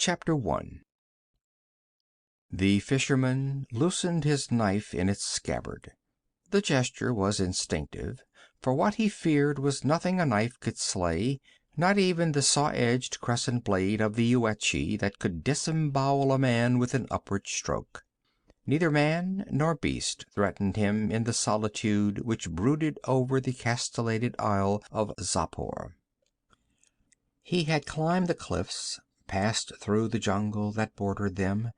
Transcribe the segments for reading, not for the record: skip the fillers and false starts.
Chapter 1. The fisherman loosened his knife in its scabbard. The gesture was instinctive, for what he feared was nothing a knife could slay, not even the saw-edged crescent blade of the Yuetshi that could disembowel a man with an upward stroke. Neither man nor beast threatened him in the solitude which brooded over the castellated isle of Xapur. He had climbed the cliffs, passed through the jungle that bordered them,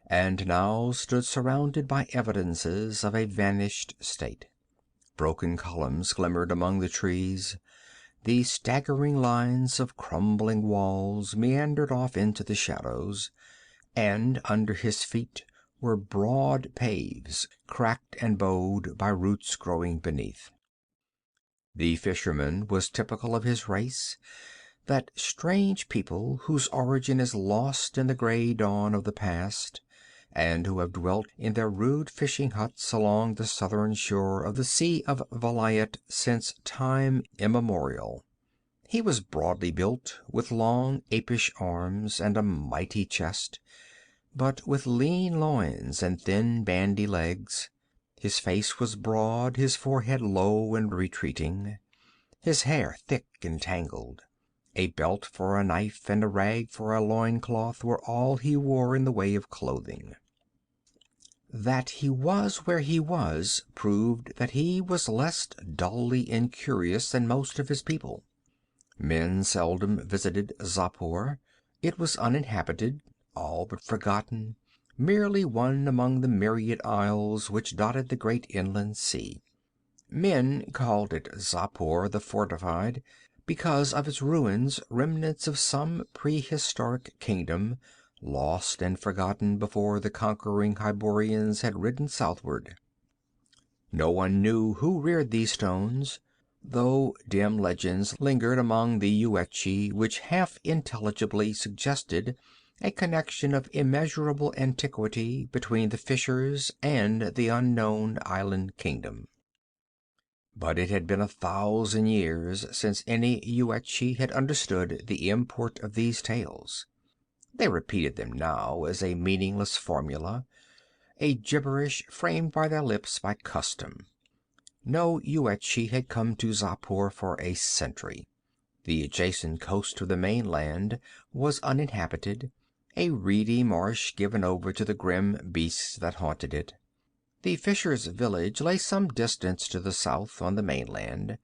and now stood surrounded by evidences of a vanished state. Broken columns glimmered among the trees. The staggering lines of crumbling walls meandered off into the shadows, and under his feet were broad paves, cracked and bowed by roots growing beneath. The fisherman was typical of his race, that strange people whose origin is lost in the gray dawn of the past, and who have dwelt in their rude fishing huts along the southern shore of the Sea of Vilayet since time immemorial. He was broadly built, with long apish arms and a mighty chest, but with lean loins and thin bandy legs. His face was broad, his forehead low and retreating, his hair thick and tangled. A belt for a knife and a rag for a loincloth were all he wore in the way of clothing. That he was where he was proved that he was less dully incurious than most of his people. Men seldom visited Xapur. It was uninhabited, all but forgotten, merely one among the myriad isles which dotted the great inland sea. Men called it Xapur the Fortified because of its ruins, remnants of some prehistoric kingdom, lost and forgotten before the conquering Hyborians had ridden southward. No one knew who reared these stones, though dim legends lingered among the Yuetshi which half intelligibly suggested a connection of immeasurable antiquity between the fishers and the unknown island kingdom. But it had been 1,000 years since any Yuetshi had understood the import of these tales. They repeated them now as a meaningless formula, a gibberish framed by their lips by custom. No Yuetshi had come to Xapur for a century. The adjacent coast of the mainland was uninhabited, a reedy marsh given over to the grim beasts that haunted it. The fishers' village lay some distance to the south on the mainland.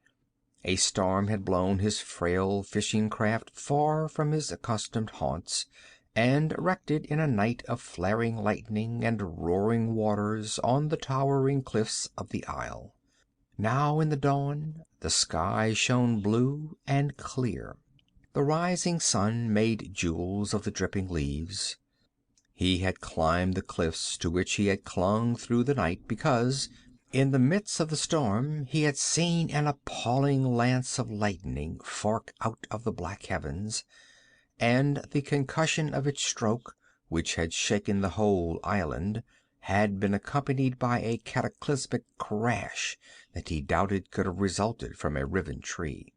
A storm had blown his frail fishing craft far from his accustomed haunts, and wrecked it in a night of flaring lightning and roaring waters on the towering cliffs of the isle. Now in the dawn the sky shone blue and clear. The rising sun made jewels of the dripping leaves. He had climbed the cliffs to which he had clung through the night because, in the midst of the storm, he had seen an appalling lance of lightning fork out of the black heavens, and the concussion of its stroke, which had shaken the whole island, had been accompanied by a cataclysmic crash that he doubted could have resulted from a riven tree.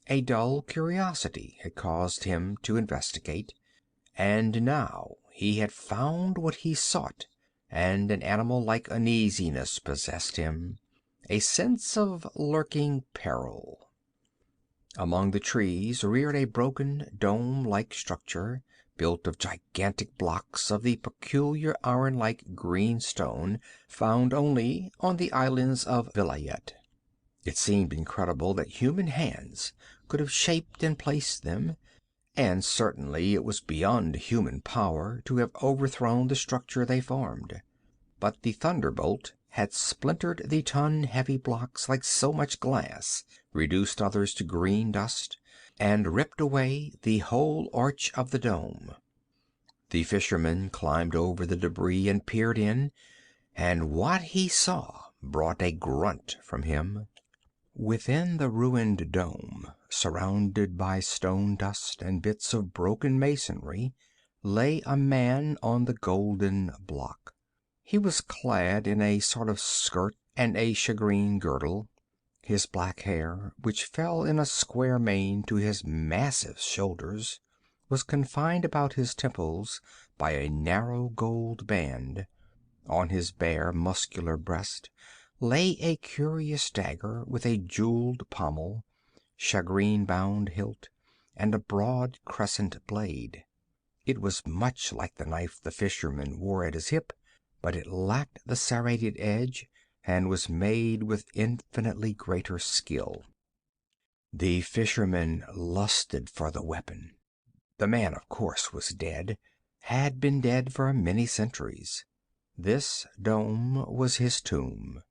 A dull curiosity had caused him to investigate, and now he had found what he sought, and an animal-like uneasiness possessed him, a sense of lurking peril. Among the trees reared a broken, dome-like structure, built of gigantic blocks of the peculiar iron-like green stone found only on the islands of Vilayet. It seemed incredible that human hands could have shaped and placed them, and certainly it was beyond human power to have overthrown the structure they formed. But the thunderbolt had splintered the ton-heavy blocks like so much glass, reduced others to green dust, and ripped away the whole arch of the dome. The fisherman climbed over the debris and peered in, and what he saw brought a grunt from him. Within the ruined dome, surrounded by stone dust and bits of broken masonry, lay a man on the golden block. He was clad in a sort of skirt and a shagreen girdle. His black hair, which fell in a square mane to his massive shoulders, was confined about his temples by a narrow gold band. On his bare, muscular breast lay a curious dagger with a jeweled pommel, shagreen-bound hilt, and a broad crescent blade. It was much like the knife the fisherman wore at his hip, but it lacked the serrated edge, and was made with infinitely greater skill. The fisherman lusted for the weapon. The man, of course, was dead, had been dead for many centuries. This dome was his tomb.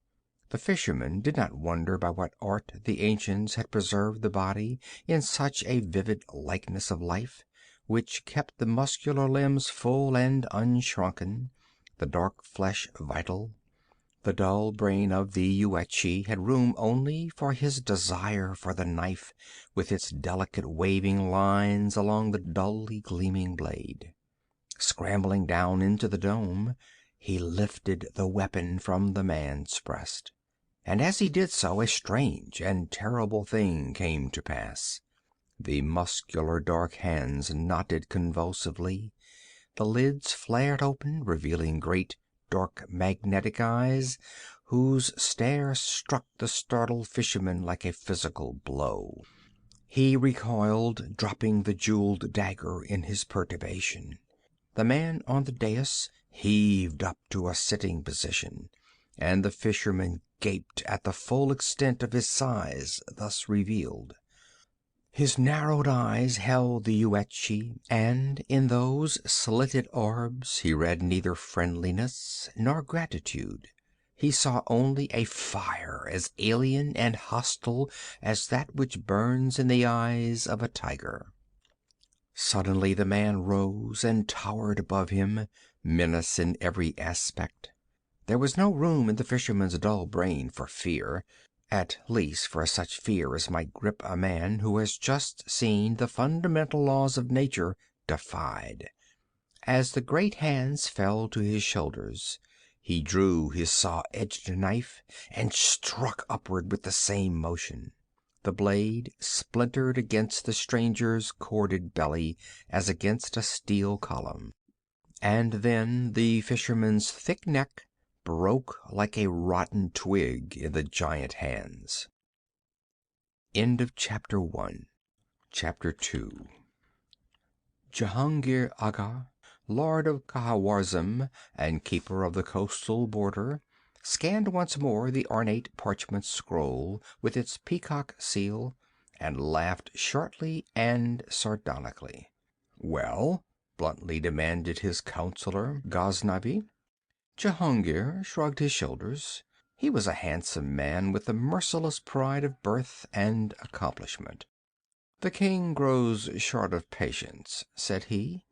The fisherman did not wonder by what art the ancients had preserved the body in such a vivid likeness of life, which kept the muscular limbs full and unshrunken, the dark flesh vital. The dull brain of the Yuetshi had room only for his desire for the knife with its delicate waving lines along the dully gleaming blade. Scrambling down into the dome, he lifted the weapon from the man's breast. And as he did so, a strange and terrible thing came to pass. The muscular dark hands knotted convulsively. The lids flared open, revealing great, dark, magnetic eyes, whose stare struck the startled fisherman like a physical blow. He recoiled, dropping the jeweled dagger in his perturbation. The man on the dais heaved up to a sitting position, and the fisherman gaped at the full extent of his size thus revealed. His narrowed eyes held the Yuetshi, and in those slitted orbs he read neither friendliness nor gratitude. He saw only a fire as alien and hostile as that which burns in the eyes of a tiger. Suddenly the man rose and towered above him, menace in every aspect. There was no room in the fisherman's dull brain for fear, at least for such fear as might grip a man who has just seen the fundamental laws of nature defied. As the great hands fell to his shoulders, he drew his saw-edged knife and struck upward with the same motion. The blade splintered against the stranger's corded belly as against a steel column. And then the fisherman's thick neck broke like a rotten twig in the giant hands. End of chapter 1. Chapter 2. Jahangir Agha, Lord of Khawarizm and keeper of the coastal border, scanned once more the ornate parchment scroll with its peacock seal, and laughed shortly and sardonically. "Well?" bluntly demanded his counselor, Ghaznavi. Jahangir shrugged his shoulders. He was a handsome man with the merciless pride of birth and accomplishment. "The king grows short of patience," said he.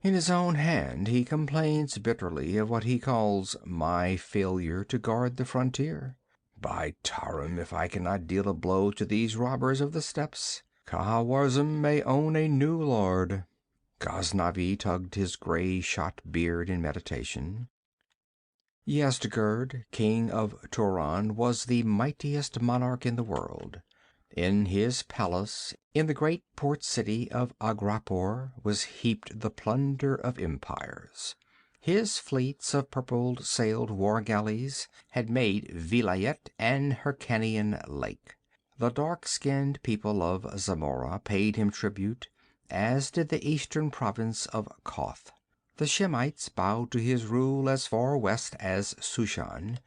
"In his own hand he complains bitterly of what he calls my failure to guard the frontier. By Tarim, if I cannot deal a blow to these robbers of the steppes, Khawarizm may own a new lord." Ghaznavi tugged his gray shot beard in meditation. Yezdigerd, king of Turan, was the mightiest monarch in the world. In his palace, in the great port city of Agrapur, was heaped the plunder of empires. His fleets of purple-sailed war galleys had made Vilayet and Hyrkanian Lake. The dark-skinned people of Zamora paid him tribute, as did the eastern province of Koth. The Shemites bowed to his rule as far west as Sushan.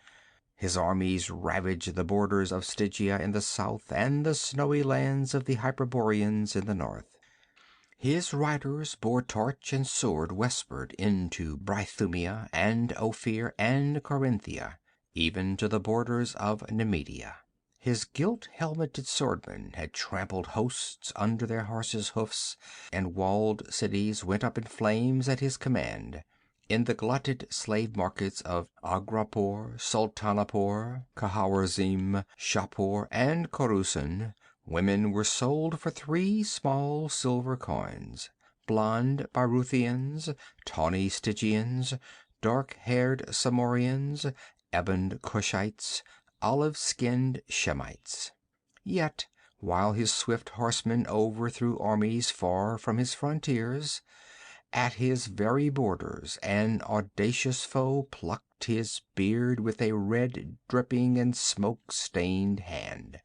His armies ravaged the borders of Stygia in the south and the snowy lands of the Hyperboreans in the north. His riders bore torch and sword westward into Brythumia and Ophir and Corinthia, even to the borders of Nemedia. His gilt-helmeted swordmen had trampled hosts under their horses' hoofs, and walled cities went up in flames at his command. In the glutted slave markets of Agrapur, Sultanapur, Khawarizm, Shapur, and Khorusan, women were sold for 3 small silver coins. Blonde Brythunians, tawny Stygians, dark-haired Samorians, ebon Kushites, olive-skinned Shemites. Yet, while his swift horsemen overthrew armies far from his frontiers. At his very borders an audacious foe plucked his beard with a red, dripping, and smoke-stained hand.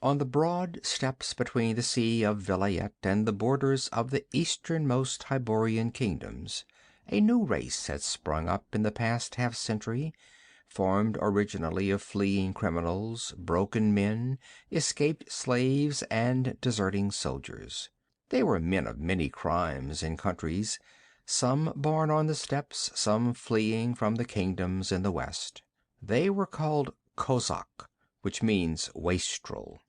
On the broad steppes between the Sea of Vilayet and the borders of the easternmost Hyborian kingdoms, a new race had sprung up in the past half-century, formed originally of fleeing criminals, broken men, escaped slaves, and deserting soldiers. They were men of many crimes and countries, some born on the steppes, some fleeing from the kingdoms in the west. They were called Kozak, which means wastrel.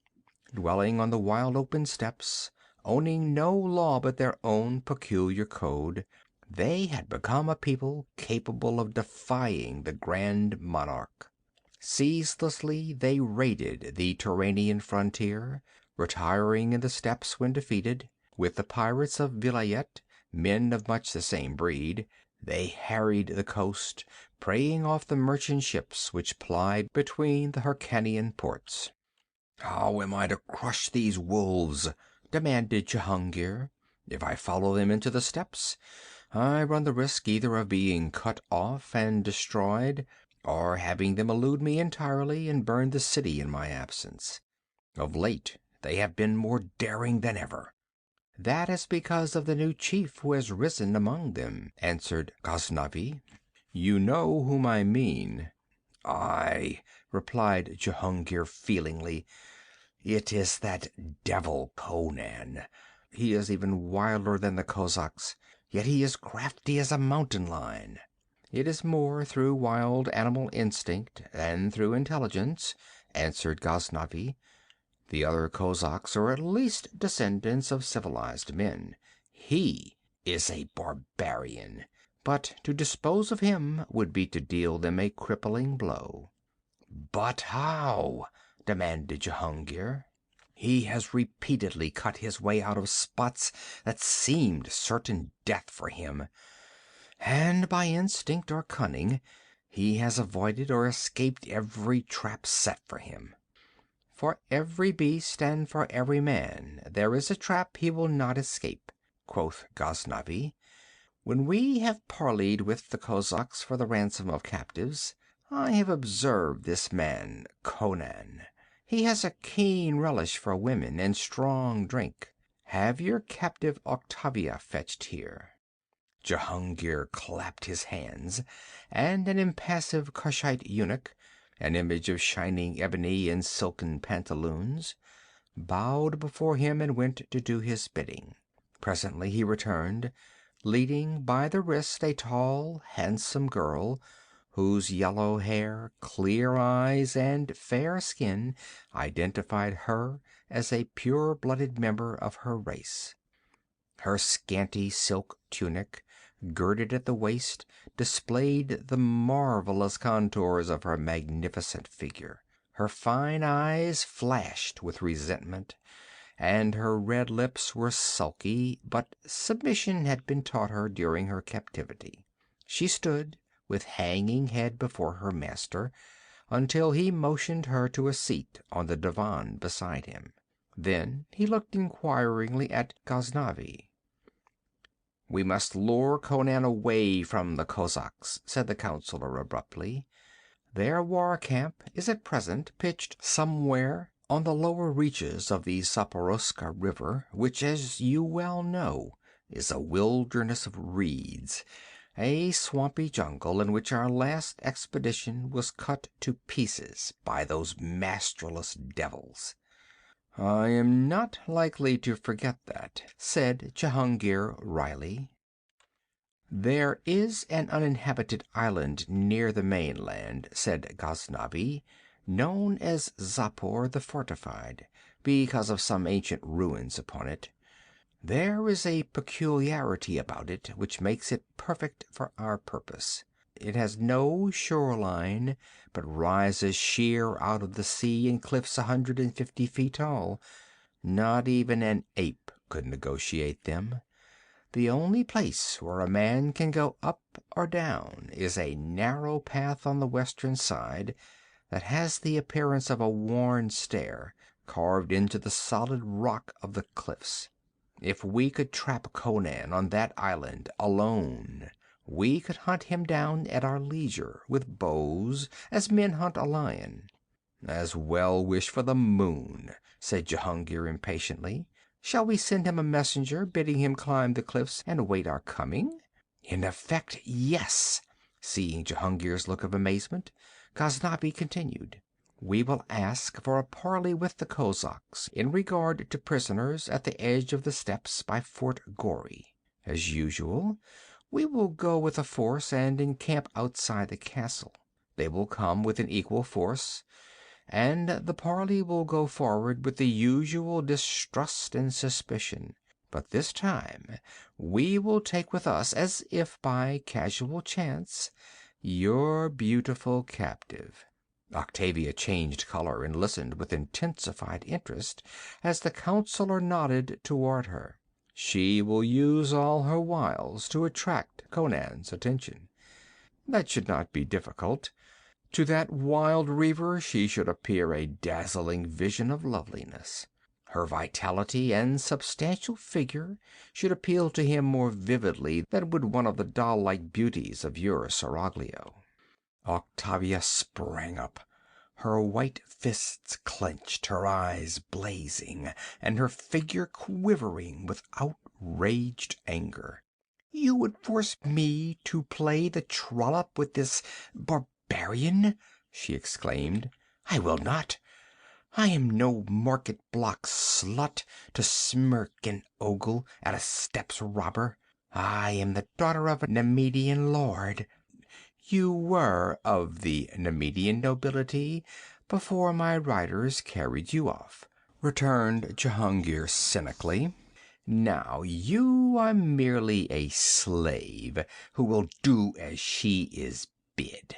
Dwelling on the wild open steppes, owning no law but their own peculiar code, they had become a people capable of defying the Grand Monarch. Ceaselessly they raided the Turanian frontier, retiring in the steppes when defeated. With the pirates of Vilayet, men of much the same breed, they harried the coast, preying off the merchant ships which plied between the Hyrkanian ports. "How am I to crush these wolves?" demanded Jehungir. "If I follow them into the steppes, I run the risk either of being cut off and destroyed, or having them elude me entirely and burn the city in my absence. Of late they have been more daring than ever." "That is because of the new chief who has risen among them," answered Ghaznavi. "You know whom I mean." "Aye," replied Jehungir feelingly. "It is that devil Conan. He is even wilder than the Kozaks, yet he is crafty as a mountain lion." "It is more through wild animal instinct than through intelligence," answered Ghaznavi. "The other Kozaks are at least descendants of civilized men. He is a barbarian, but to dispose of him would be to deal them a crippling blow." "But how?" demanded Jehungir. "He has repeatedly cut his way out of spots that seemed certain death for him, and by instinct or cunning he has avoided or escaped every trap set for him. For every beast and for every man there is a trap he will not escape," quoth Ghaznavi. "When we have parleyed with the Kozaks for the ransom of captives, I have observed this man Conan. He has a keen relish for women and strong drink. Have your captive Octavia fetched here." Jehungir clapped his hands, and an impassive Kushite eunuch, an image of shining ebony in silken pantaloons, bowed before him and went to do his bidding. Presently he returned, leading by the wrist a tall, handsome girl, whose yellow hair, clear eyes, and fair skin identified her as a pure-blooded member of her race. Her scanty silk tunic, girded at the waist, displayed the marvelous contours of her magnificent figure. Her fine eyes flashed with resentment, and her red lips were sulky, but submission had been taught her during her captivity. She stood with hanging head before her master, until he motioned her to a seat on the divan beside him. Then he looked inquiringly at Ghaznavi. "We must lure Conan away from the Kozaks," said the counselor abruptly. "Their war camp is at present pitched somewhere on the lower reaches of the Zaporoska River, which, as you well know, is a wilderness of reeds, a swampy jungle in which our last expedition was cut to pieces by those masterless devils." "I am not likely to forget that," said Jehungir wryly. "There is an uninhabited island near the mainland," said Ghaznavi, "known as Zapor the Fortified, because of some ancient ruins upon it. There is a peculiarity about it which makes it perfect for our purpose. It has no shoreline, but rises sheer out of the sea in cliffs 150 feet tall. Not even an ape could negotiate them. The only place where a man can go up or down is a narrow path on the western side that has the appearance of a worn stair, carved into the solid rock of the cliffs. If we could trap Conan on that island alone, we could hunt him down at our leisure, with bows, as men hunt a lion. As well wish for the moon, said Jehungir impatiently. Shall we send him a messenger, bidding him climb the cliffs and wait our coming? In effect, yes. Seeing Jehungir's look of amazement, Ghaznavi continued. We will ask for a parley with the Kozaks in regard to prisoners at the edge of the steppes by Fort Gori. As usual, we will go with a force and encamp outside the castle. They will come with an equal force, and the parley will go forward with the usual distrust and suspicion. But this time we will take with us, as if by casual chance, your beautiful captive. Octavia changed color and listened with intensified interest as the counselor nodded toward her. She will use all her wiles to attract Conan's attention. That should not be difficult. To that wild reaver she should appear a dazzling vision of loveliness. Her vitality and substantial figure should appeal to him more vividly than would one of the doll-like beauties of your seraglio. Octavia sprang up, her white fists clenched, her eyes blazing, and her figure quivering with outraged anger. You would force me to play the trollop with this barbarian? She exclaimed. I will not. I am no market block slut to smirk and ogle at a steppes robber. I am the daughter of a Nemedian lord. You were of the Nemedian nobility before my riders carried you off, returned Jehungir cynically. Now you are merely a slave who will do as she is bid.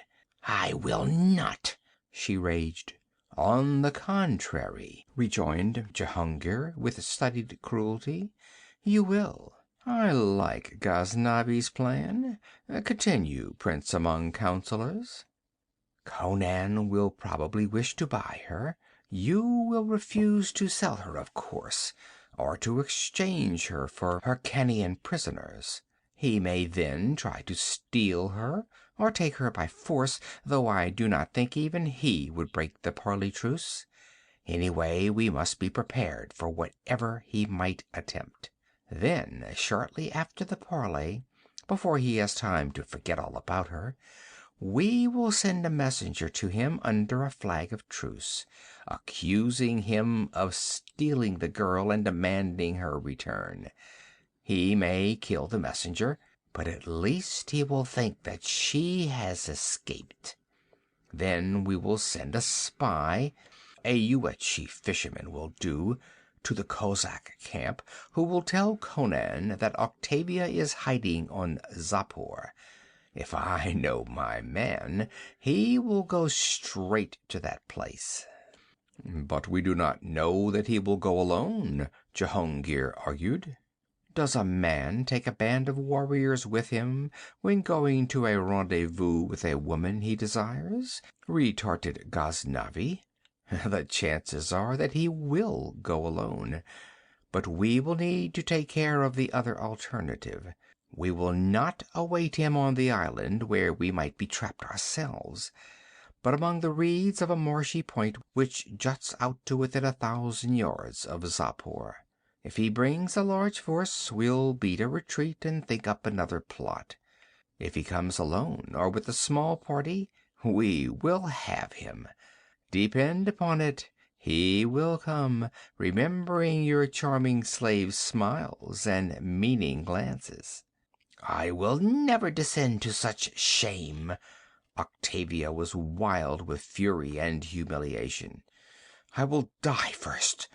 I will not, she raged. On the contrary, rejoined Jehungir with studied cruelty, you will. I like Ghaznavi's plan. Continue, prince among counselors. Conan will probably wish to buy her. You will refuse to sell her, of course, or to exchange her for Hyrkanian prisoners. He may then try to steal her, or take her by force, though I do not think even he would break the parley truce. Anyway, we must be prepared for whatever he might attempt. Then, shortly after the parley, before he has time to forget all about her, we will send a messenger to him under a flag of truce, accusing him of stealing the girl and demanding her return. He may kill the messenger, but at least he will think that she has escaped. Then we will send a spy, a Yuetshi fisherman will do, to the Kozak camp, who will tell Conan that Octavia is hiding on Zapor. If I know my man, he will go straight to that place. But we do not know that he will go alone, Jehungir argued. Does a man take a band of warriors with him when going to a rendezvous with a woman he desires? Retorted Ghaznavi. The chances are that he will go alone, but we will need to take care of the other alternative. We will not await him on the island where we might be trapped ourselves, but among the reeds of a marshy point which juts out to within 1,000 yards of Zapor. If he brings a large force, we'll beat a retreat and think up another plot. If he comes alone or with a small party, we will have him. Depend upon it, he will come, remembering your charming slave's smiles and meaning glances. I will never descend to such shame. Octavia was wild with fury and humiliation. I will die first.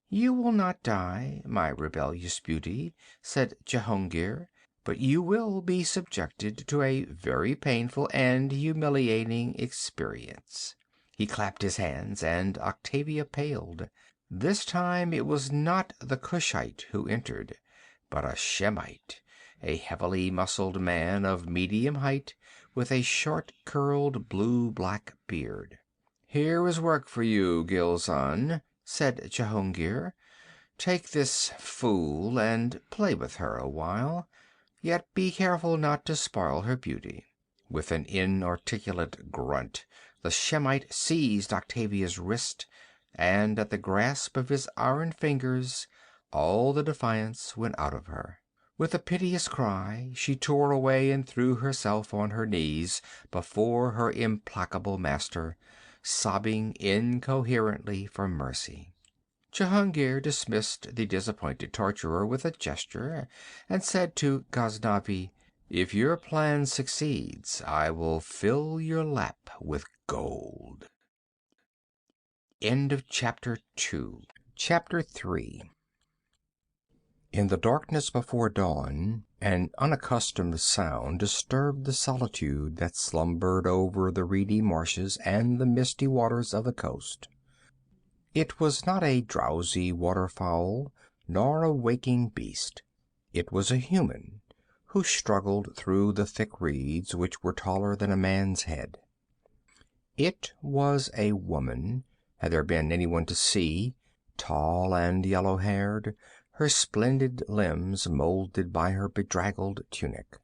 You will not die, my rebellious beauty, said Jehungir, but you will be subjected to a very painful and humiliating experience. He clapped his hands, and Octavia paled. This time it was not the Cushite who entered, but a Shemite, a heavily muscled man of medium height, with a short, curled, blue-black beard. "Here is work for you, Gilzan," said Jehungir. "Take this fool and play with her a while. Yet be careful not to spoil her beauty." With an inarticulate grunt, the Shemite seized Octavia's wrist, and at the grasp of his iron fingers all the defiance went out of her. With a piteous cry, she tore away and threw herself on her knees before her implacable master, sobbing incoherently for mercy. Jehungir dismissed the disappointed torturer with a gesture, and said to Ghaznavi, "If your plan succeeds, I will fill your lap with gold." End of chapter 2. Chapter 3. In the darkness before dawn, an unaccustomed sound disturbed the solitude that slumbered over the reedy marshes and the misty waters of the coast. It was not a drowsy waterfowl, nor a waking beast. It was a human, who struggled through the thick reeds which were taller than a man's head. It was a woman, had there been anyone to see, tall and yellow-haired, her splendid limbs molded by her bedraggled tunic.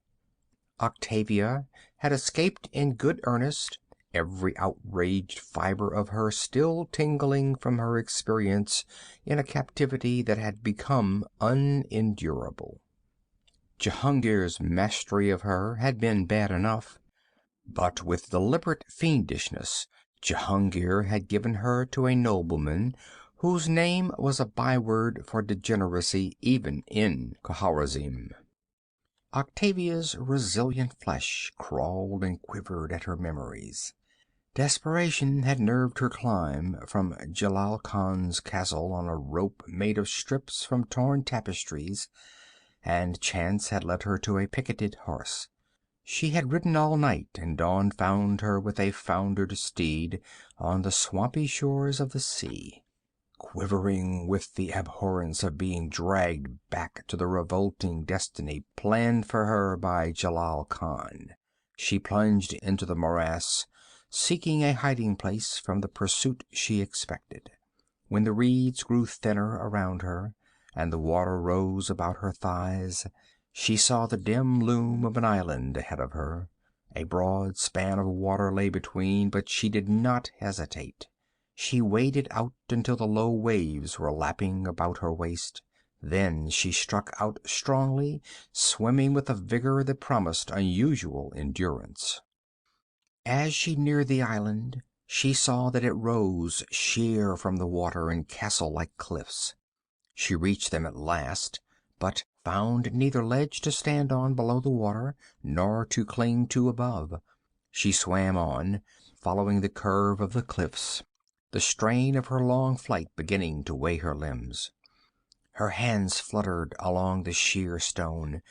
Octavia had escaped in good earnest, every outraged fiber of her still tingling from her experience in a captivity that had become unendurable. Jehungir's mastery of her had been bad enough, but with deliberate fiendishness Jehungir had given her to a nobleman whose name was a byword for degeneracy even in Khawarizm. Octavia's resilient flesh crawled and quivered at her memories. Desperation had nerved her climb from Jelal Khan's castle on a rope made of strips from torn tapestries, and chance had led her to a picketed horse. She had ridden all night, and dawn found her with a foundered steed on the swampy shores of the sea. Quivering with the abhorrence of being dragged back to the revolting destiny planned for her by Jelal Khan, she plunged into the morass, seeking a hiding place from the pursuit she expected. When the reeds grew thinner around her, and the water rose about her thighs, she saw the dim loom of an island ahead of her. A broad span of water lay between, but she did not hesitate. She waded out until the low waves were lapping about her waist. Then she struck out strongly, swimming with a vigor that promised unusual endurance. As she neared the island, she saw that it rose sheer from the water in castle-like cliffs. She reached them at last, but found neither ledge to stand on below the water, nor to cling to above. She swam on, following the curve of the cliffs, the strain of her long flight beginning to weigh her limbs. Her hands fluttered along the sheer stone,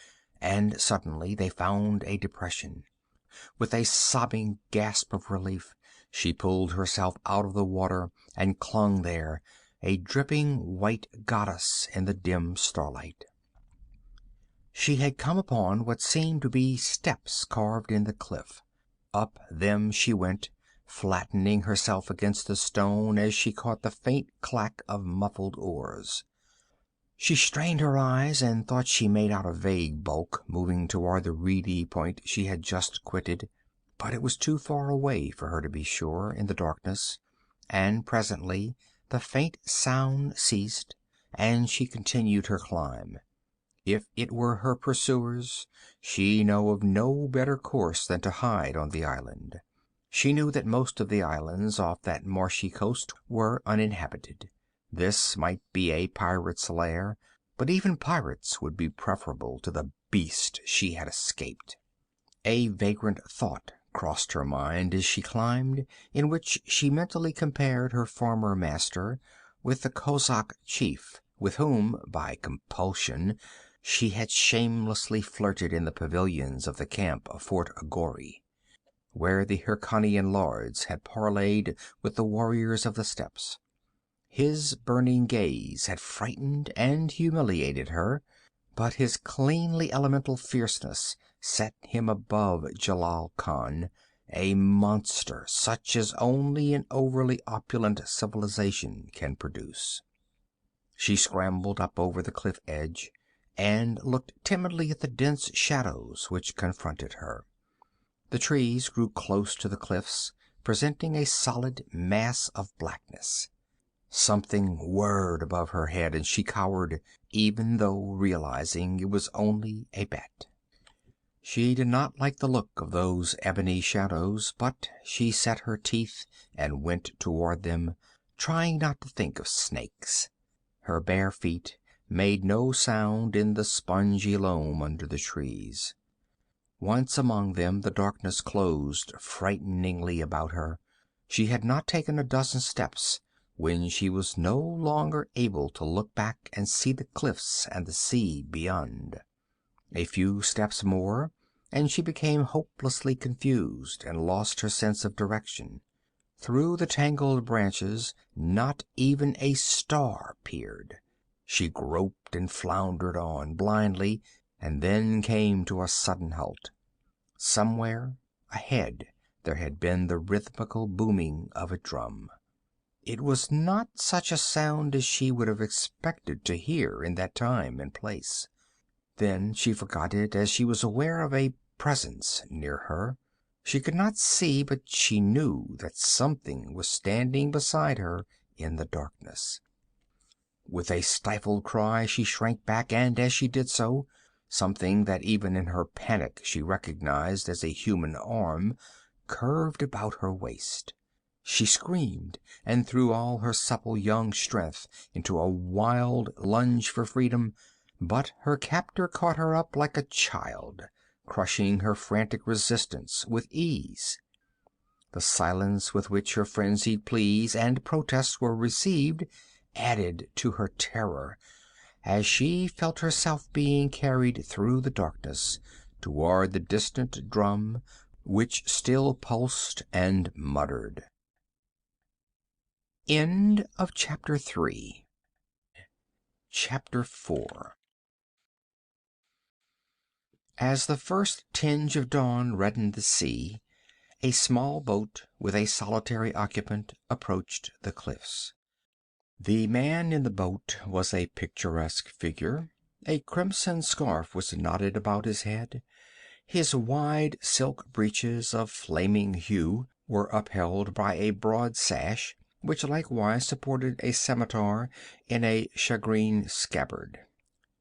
and suddenly they found a depression. With a sobbing gasp of relief, she pulled herself out of the water and clung there, a dripping white goddess in the dim starlight. She had come upon what seemed to be steps carved in the cliff. Up them she went, flattening herself against the stone as she caught the faint clack of muffled oars. She strained her eyes and thought she made out a vague bulk moving toward the reedy point she had just quitted, but it was too far away for her to be sure in the darkness, and presently the faint sound ceased, and she continued her climb. If it were her pursuers, she knew of no better course than to hide on the island. She knew that most of the islands off that marshy coast were uninhabited. This might be a pirate's lair, but even pirates would be preferable to the beast she had escaped. A vagrant thought crossed her mind as she climbed, in which she mentally compared her former master with the Kozak chief with whom, by compulsion, she had shamelessly flirted in the pavilions of the camp of Fort Agori, where the Hyrkanian lords had parleyed with the warriors of the steppes. His burning gaze had frightened and humiliated her, but his cleanly elemental fierceness set him above Jelal Khan, a monster such as only an overly opulent civilization can produce. She scrambled up over the cliff edge and looked timidly at the dense shadows which confronted her. The trees grew close to the cliffs, presenting a solid mass of blackness. Something whirred above her head, and she cowered, even though realizing it was only a bat. She did not like the look of those ebony shadows, but she set her teeth and went toward them, trying not to think of snakes. Her bare feet made no sound in the spongy loam under the trees. Once among them, the darkness closed frighteningly about her. She had not taken a dozen steps when she was no longer able to look back and see the cliffs and the sea beyond. A few steps more, and she became hopelessly confused and lost her sense of direction. Through the tangled branches, not even a star peered. She groped and floundered on blindly, and then came to a sudden halt. Somewhere ahead there had been the rhythmical booming of a drum. It was not such a sound as she would have expected to hear in that time and place. Then she forgot it as she was aware of a presence near her. She could not see, but she knew that something was standing beside her in the darkness. With a stifled cry she shrank back, and as she did so, something that even in her panic she recognized as a human arm curved about her waist. She screamed and threw all her supple young strength into a wild lunge for freedom, but her captor caught her up like a child, crushing her frantic resistance with ease. The silence with which her frenzied pleas and protests were received added to her terror, as she felt herself being carried through the darkness toward the distant drum, which still pulsed and muttered. End of chapter 3. Chapter 4. As the first tinge of dawn reddened the sea, a small boat with a solitary occupant approached the cliffs. The man in the boat was a picturesque figure. A crimson scarf was knotted about his head. His wide silk breeches of flaming hue were upheld by a broad sash, which likewise supported a scimitar in a shagreen scabbard.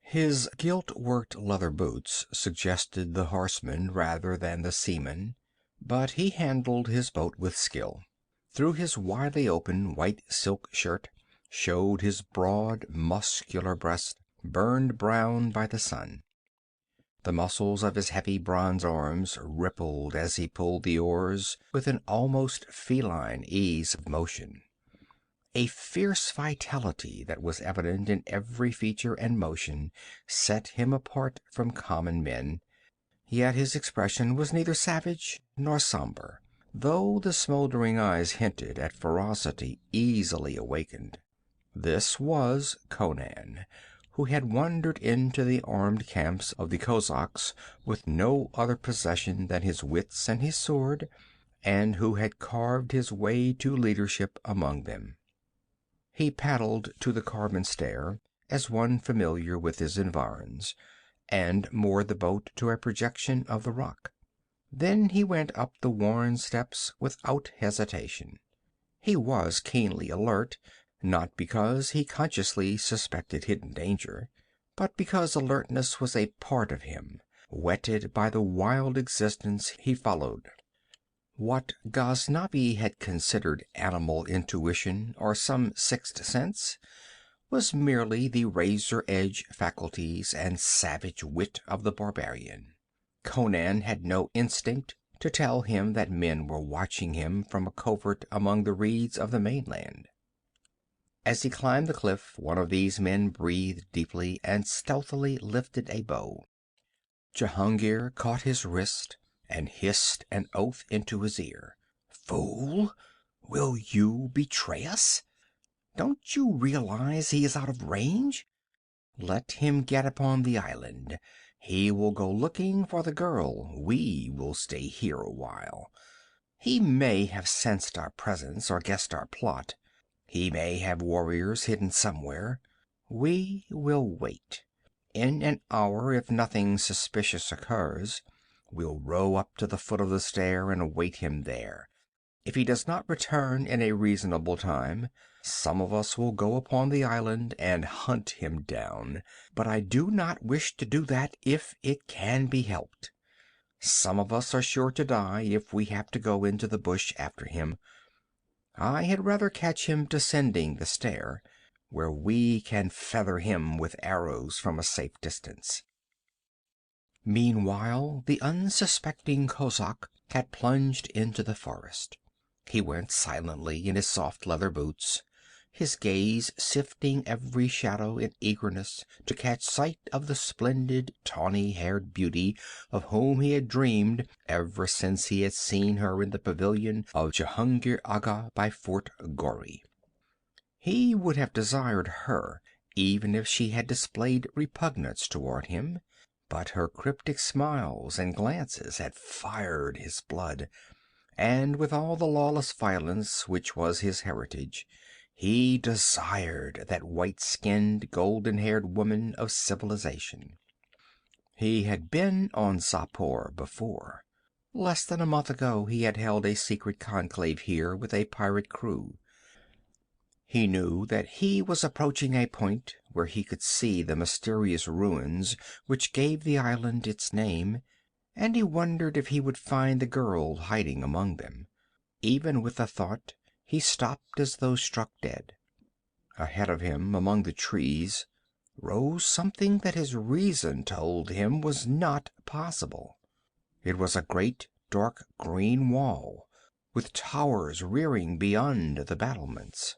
His gilt-worked leather boots suggested the horseman rather than the seaman, but he handled his boat with skill. Through his widely open white silk shirt showed his broad, muscular breast, burned brown by the sun. The muscles of his heavy bronze arms rippled as he pulled the oars with an almost feline ease of motion. A fierce vitality that was evident in every feature and motion set him apart from common men, yet his expression was neither savage nor somber, though the smoldering eyes hinted at ferocity easily awakened. This was Conan, who had wandered into the armed camps of the Kozaks with no other possession than his wits and his sword, and who had carved his way to leadership among them. He paddled to the carven stair as one familiar with his environs, and moored the boat to a projection of the rock. Then he went up the worn steps without hesitation. He was keenly alert, not because he consciously suspected hidden danger, but because alertness was a part of him, whetted by the wild existence he followed. What Ghaznavi had considered animal intuition or some sixth sense was merely the razor-edge faculties and savage wit of the barbarian. Conan had no instinct to tell him that men were watching him from a covert among the reeds of the mainland. As he climbed the cliff, one of these men breathed deeply and stealthily lifted a bow. Jehungir caught his wrist and hissed an oath into his ear. "Fool! Will you betray us? Don't you realize he is out of range? Let him get upon the island. He will go looking for the girl. We will stay here a while. He may have sensed our presence or guessed our plot. He may have warriors hidden somewhere. We will wait. In an hour, if nothing suspicious occurs, we'll row up to the foot of the stair and await him there. If he does not return in a reasonable time, some of us will go upon the island and hunt him down. But I do not wish to do that if it can be helped. Some of us are sure to die if we have to go into the bush after him. I had rather catch him descending the stair, where we can feather him with arrows from a safe distance. Meanwhile, the unsuspecting Kozak had plunged into the forest. He went silently in his soft leather boots, his gaze sifting every shadow in eagerness to catch sight of the splendid tawny-haired beauty of whom he had dreamed ever since he had seen her in the pavilion of Jehungir Agha by Fort Ghori. He would have desired her even if she had displayed repugnance toward him, but her cryptic smiles and glances had fired his blood, and with all the lawless violence which was his heritage, he desired that white-skinned, golden-haired woman of civilization. He had been on Xapur before. Less than a month ago he had held a secret conclave here with a pirate crew. He knew that he was approaching a point where he could see the mysterious ruins which gave the island its name, and he wondered if he would find the girl hiding among them. Even with the thought, he stopped as though struck dead. Ahead of him, among the trees, rose something that his reason told him was not possible. It was a great, dark green wall, with towers rearing beyond the battlements.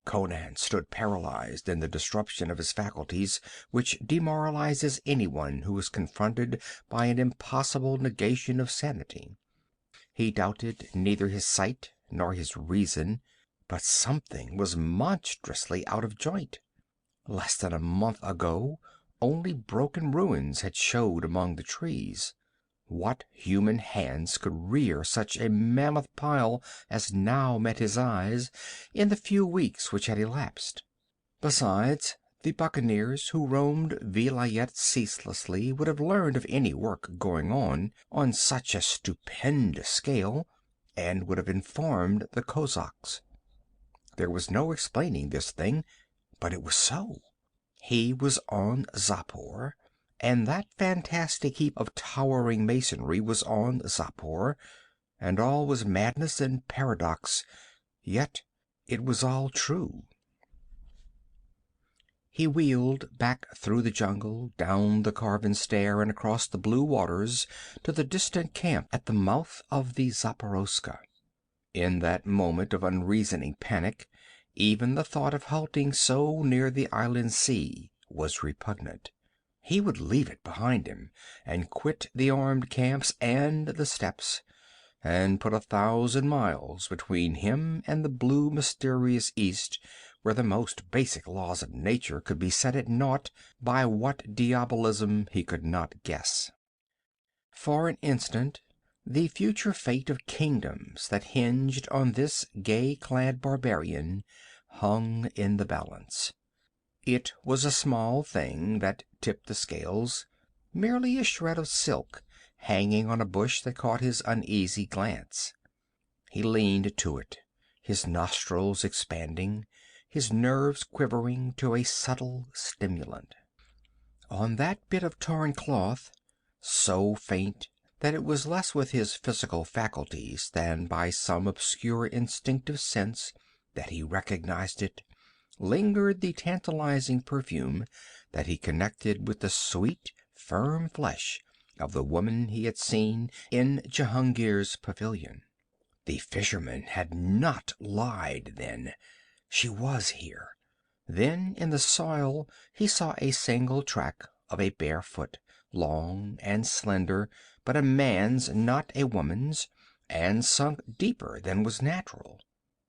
Conan stood paralyzed in the disruption of his faculties which demoralizes anyone who is confronted by an impossible negation of sanity. He doubted neither his sight nor his reason, but something was monstrously out of joint. Less than a month ago, only broken ruins had showed among the trees. What human hands could rear such a mammoth pile as now met his eyes in the few weeks which had elapsed? Besides, the buccaneers who roamed Vilayet ceaselessly would have learned of any work going on such a stupendous scale, and would have informed the Kozaks. There was no explaining this thing, but it was so. He was on Xapur, and that fantastic heap of towering masonry was on Xapur, and all was madness and paradox, yet it was all true. He wheeled back through the jungle, down the carven stair and across the blue waters to the distant camp at the mouth of the Zaporozhka. In that moment of unreasoning panic, even the thought of halting so near the island sea was repugnant. He would leave it behind him and quit the armed camps and the steppes, and put 1,000 miles between him and the blue mysterious east, where the most basic laws of nature could be set at naught by what diabolism he could not guess. For an instant the future fate of kingdoms that hinged on this gay-clad barbarian hung in the balance. It was a small thing that tipped the scales, merely a shred of silk hanging on a bush that caught his uneasy glance. He leaned to it, his nostrils expanding, his nerves quivering to a subtle stimulant. On that bit of torn cloth, so faint that it was less with his physical faculties than by some obscure instinctive sense that he recognized it, lingered the tantalizing perfume that he connected with the sweet, firm flesh of the woman he had seen in Jehungir's pavilion. The fisherman had not lied, then. She was here. Then in the soil he saw a single track of a bare foot, long and slender, but a man's, not a woman's, and sunk deeper than was natural.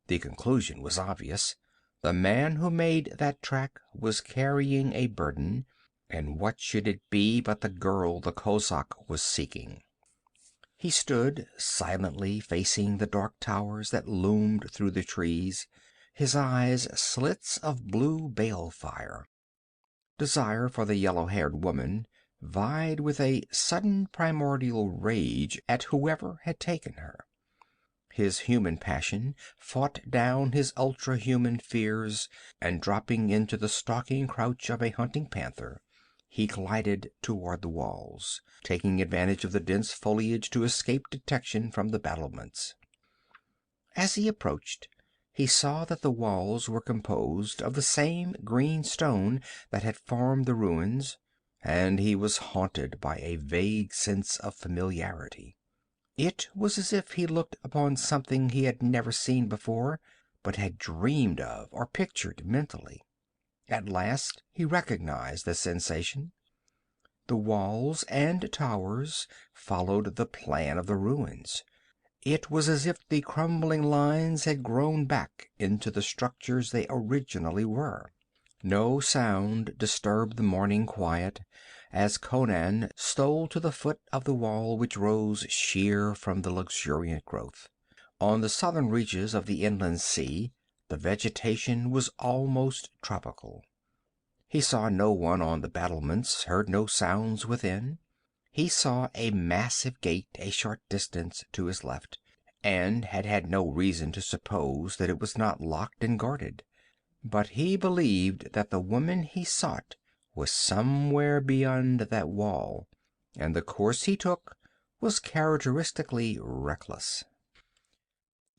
The conclusion was obvious. The man who made that track was carrying a burden, and what should it be but the girl the Kozak was seeking? He stood silently facing the dark towers that loomed through the trees, his eyes slits of blue balefire. Desire for the yellow-haired woman vied with a sudden primordial rage at whoever had taken her. His human passion fought down his ultra-human fears, and dropping into the stalking crouch of a hunting panther, he glided toward the walls, taking advantage of the dense foliage to escape detection from the battlements. As he approached, he saw that the walls were composed of the same green stone that had formed the ruins, and he was haunted by a vague sense of familiarity. It was as if he looked upon something he had never seen before, but had dreamed of or pictured mentally. At last he recognized the sensation. The walls and towers followed the plan of the ruins. It was as if the crumbling lines had grown back into the structures they originally were. No sound disturbed the morning quiet as Conan stole to the foot of the wall which rose sheer from the luxuriant growth. On the southern reaches of the inland sea the vegetation was almost tropical. He saw no one on the battlements, heard no sounds within. He saw a massive gate a short distance to his left, and had no reason to suppose that it was not locked and guarded. But he believed that the woman he sought was somewhere beyond that wall, and the course he took was characteristically reckless.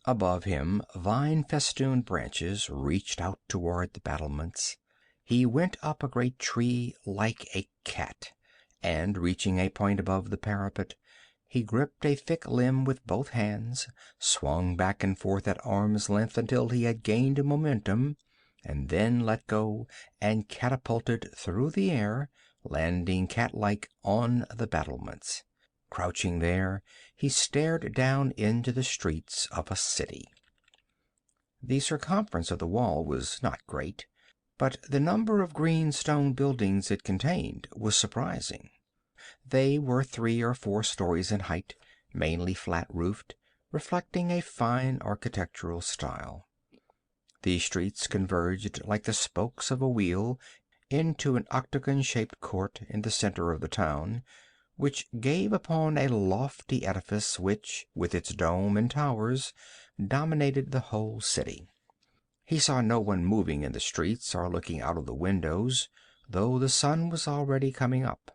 Above him, vine-festooned branches reached out toward the battlements. He went up a great tree like a cat, and reaching a point above the parapet, he gripped a thick limb with both hands, swung back and forth at arm's length until he had gained momentum, and then let go and catapulted through the air, landing cat-like on the battlements. Crouching there, he stared down into the streets of a city. The circumference of the wall was not great, but the number of green stone buildings it contained was surprising. They were 3 or 4 stories in height, mainly flat-roofed, reflecting a fine architectural style. The streets converged like the spokes of a wheel into an octagon-shaped court in the center of the town, which gave upon a lofty edifice which, with its dome and towers, dominated the whole city. He saw no one moving in the streets or looking out of the windows, though the sun was already coming up.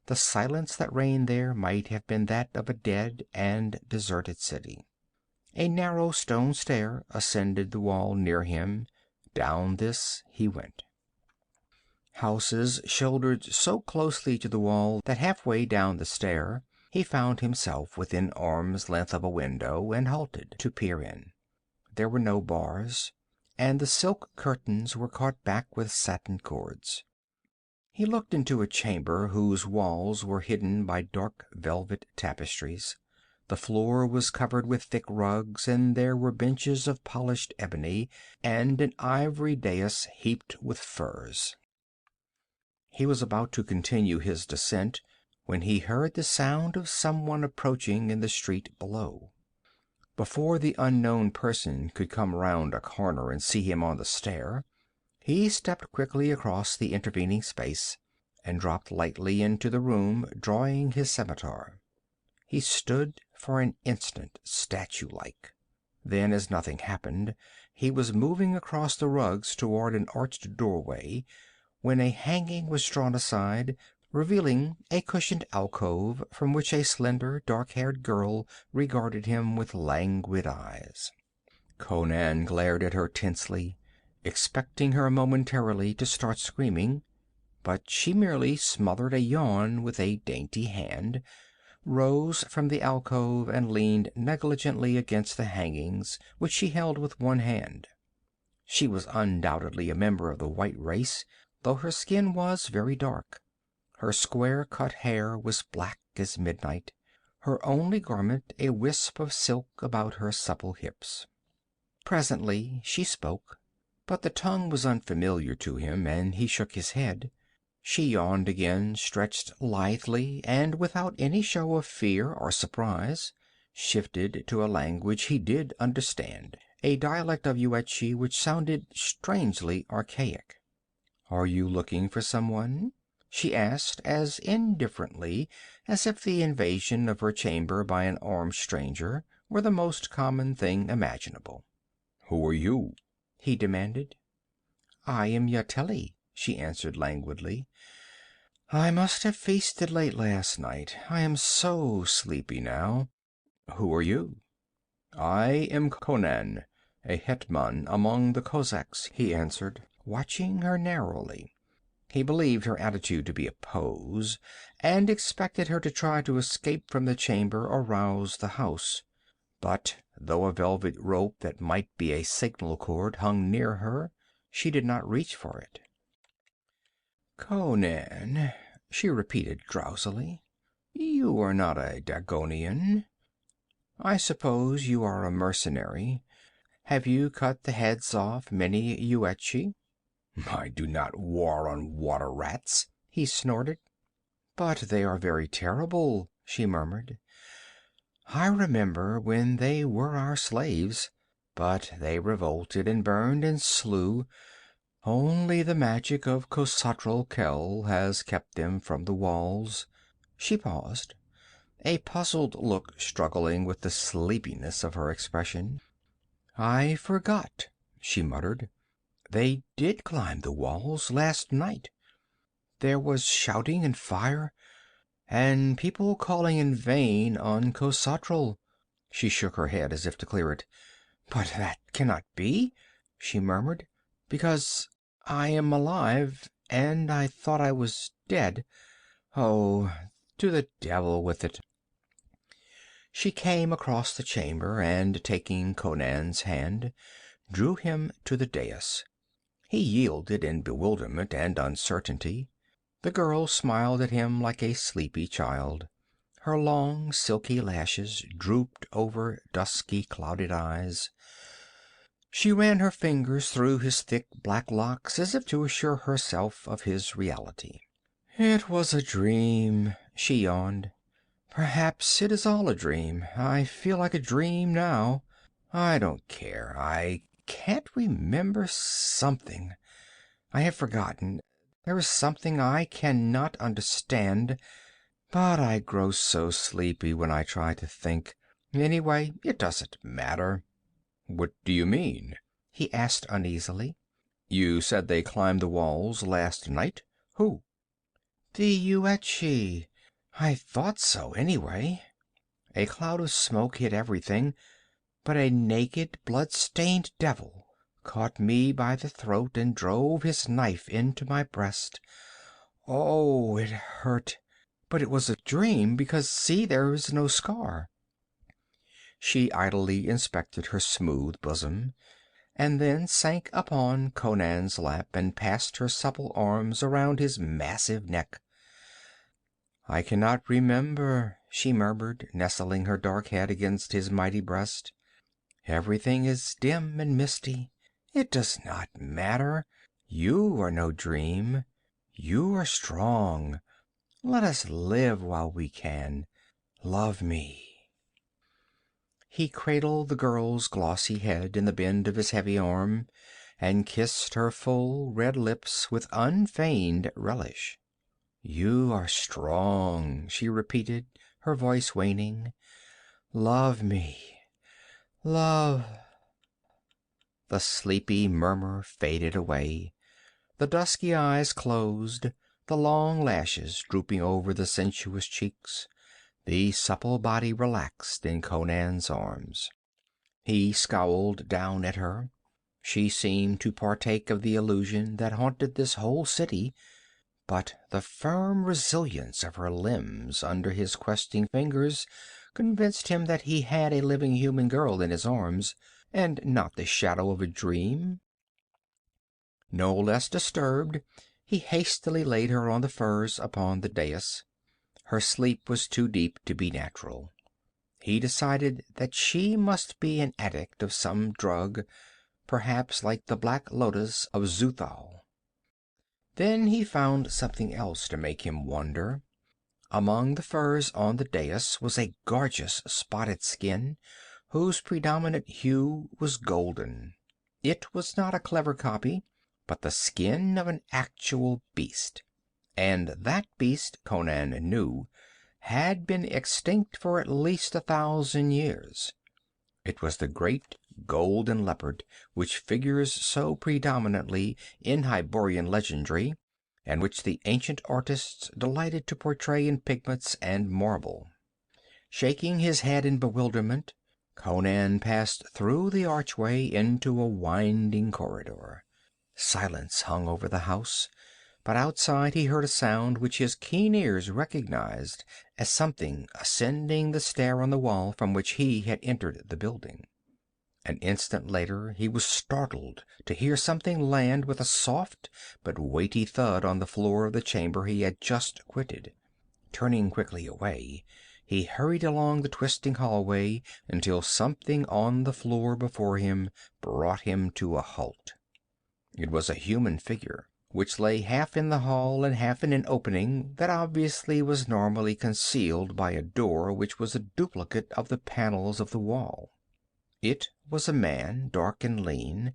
The silence that reigned there might have been that of a dead and deserted city. A narrow stone stair ascended the wall near him. Down this he went. Houses shouldered so closely to the wall that halfway down the stair he found himself within arm's length of a window and halted to peer in. There were no bars, and the silk curtains were caught back with satin cords. He looked into a chamber whose walls were hidden by dark velvet tapestries. The floor was covered with thick rugs, and there were benches of polished ebony and an ivory dais heaped with furs. He was about to continue his descent when he heard the sound of someone approaching in the street below. Before the unknown person could come round a corner and see him on the stair, he stepped quickly across the intervening space and dropped lightly into the room, drawing his scimitar. He stood for an instant statue-like. Then, as nothing happened, he was moving across the rugs toward an arched doorway, when a hanging was drawn aside, revealing a cushioned alcove from which a slender, dark-haired girl regarded him with languid eyes. Conan glared at her tensely, expecting her momentarily to start screaming, but she merely smothered a yawn with a dainty hand, rose from the alcove and leaned negligently against the hangings, which she held with one hand. She was undoubtedly a member of the white race, though her skin was very dark. Her square-cut hair was black as midnight, her only garment a wisp of silk about her supple hips. Presently she spoke, but the tongue was unfamiliar to him, and he shook his head. She yawned again, stretched lithely, and without any show of fear or surprise, shifted to a language he did understand, a dialect of Yuetshi which sounded strangely archaic. "Are you looking for someone?" she asked, as indifferently as if the invasion of her chamber by an armed stranger were the most common thing imaginable. "Who are you?" he demanded. "I am Yateli," she answered languidly. "I must have feasted late last night. I am so sleepy now." "Who are you?" "I am Conan, a hetman among the Cossacks," he answered, watching her narrowly. He believed her attitude to be a pose, and expected her to try to escape from the chamber or rouse the house. But though a velvet rope that might be a signal cord hung near her, she did not reach for it. "Conan," she repeated drowsily. "You are not a Dagonian. I suppose you are a mercenary. Have you cut the heads off many Yuetshi?" "I do not war on water rats," he snorted. "But they are very terrible," she murmured. "I remember when they were our slaves, but they revolted and burned and slew. Only the magic of Khosatral Khel has kept them from the walls." She paused, a puzzled look struggling with the sleepiness of her expression. "I forgot," she muttered. "They did climb the walls last night. There was shouting and fire, and people calling in vain on Khosatral." She shook her head as if to clear it. "But that cannot be," she murmured, "because I am alive, and I thought I was dead. Oh, to the devil with it." She came across the chamber, and taking Conan's hand, drew him to the dais. He yielded in bewilderment and uncertainty. The girl smiled at him like a sleepy child. Her long, silky lashes drooped over dusky, clouded eyes. She ran her fingers through his thick black locks as if to assure herself of his reality. "It was a dream," she yawned. "Perhaps it is all a dream. I feel like a dream now. I don't care. I can't remember something. I have forgotten. There is something I cannot understand, but I grow so sleepy when I try to think. Anyway, it doesn't matter." "What do you mean?" he asked uneasily. "You said they climbed the walls last night. Who?" "The Yuetshi. I thought so, anyway." A cloud of smoke hid everything, but a naked, blood-stained devil caught me by the throat and drove his knife into my breast. Oh, it hurt. But it was a dream, because see, there is no scar." She idly inspected her smooth bosom, and then sank upon Conan's lap and passed her supple arms around his massive neck. "I cannot remember," she murmured, nestling her dark head against his mighty breast. "Everything is dim and misty. It does not matter. You are no dream. You are strong. Let us live while we can. Love me." He cradled the girl's glossy head in the bend of his heavy arm, and kissed her full, red lips with unfeigned relish. "You are strong," she repeated, her voice waning. "Love me. Love." The sleepy murmur faded away. The dusky eyes closed, the long lashes drooping over the sensuous cheeks. The supple body relaxed in Conan's arms. He scowled down at her. She seemed to partake of the illusion that haunted this whole city, but the firm resilience of her limbs under his questing fingers convinced him that he had a living human girl in his arms, and not the shadow of a dream. No less disturbed, he hastily laid her on the furs upon the dais. Her sleep was too deep to be natural. He decided that she must be an addict of some drug, perhaps like the black lotus of Xuthal. Then he found something else to make him wonder. Among the furs on the dais was a gorgeous spotted skin, whose predominant hue was golden. It was not a clever copy, but the skin of an actual beast. And that beast, Conan knew, had been extinct for at least 1,000 years. It was the great golden leopard, which figures so predominantly in Hyborian legendry, and which the ancient artists delighted to portray in pigments and marble. Shaking his head in bewilderment, Conan passed through the archway into a winding corridor. Silence hung over the house, but outside he heard a sound which his keen ears recognized as something ascending the stair on the wall from which he had entered the building. An instant later he was startled to hear something land with a soft but weighty thud on the floor of the chamber he had just quitted. Turning quickly away, he hurried along the twisting hallway until something on the floor before him brought him to a halt. It was a human figure, which lay half in the hall and half in an opening that obviously was normally concealed by a door which was a duplicate of the panels of the wall. It was a man, dark and lean,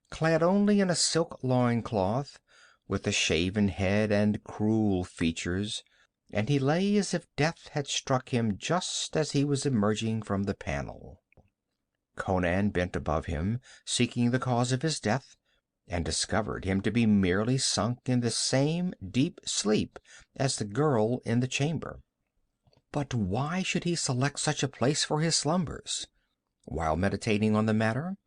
clad only in a silk loincloth, with a shaven head and cruel features, and he lay as if death had struck him just as he was emerging from the panel. Conan bent above him, seeking the cause of his death, and discovered him to be merely sunk in the same deep sleep as the girl in the chamber. But why should he select such a place for his slumbers? While meditating on the matter,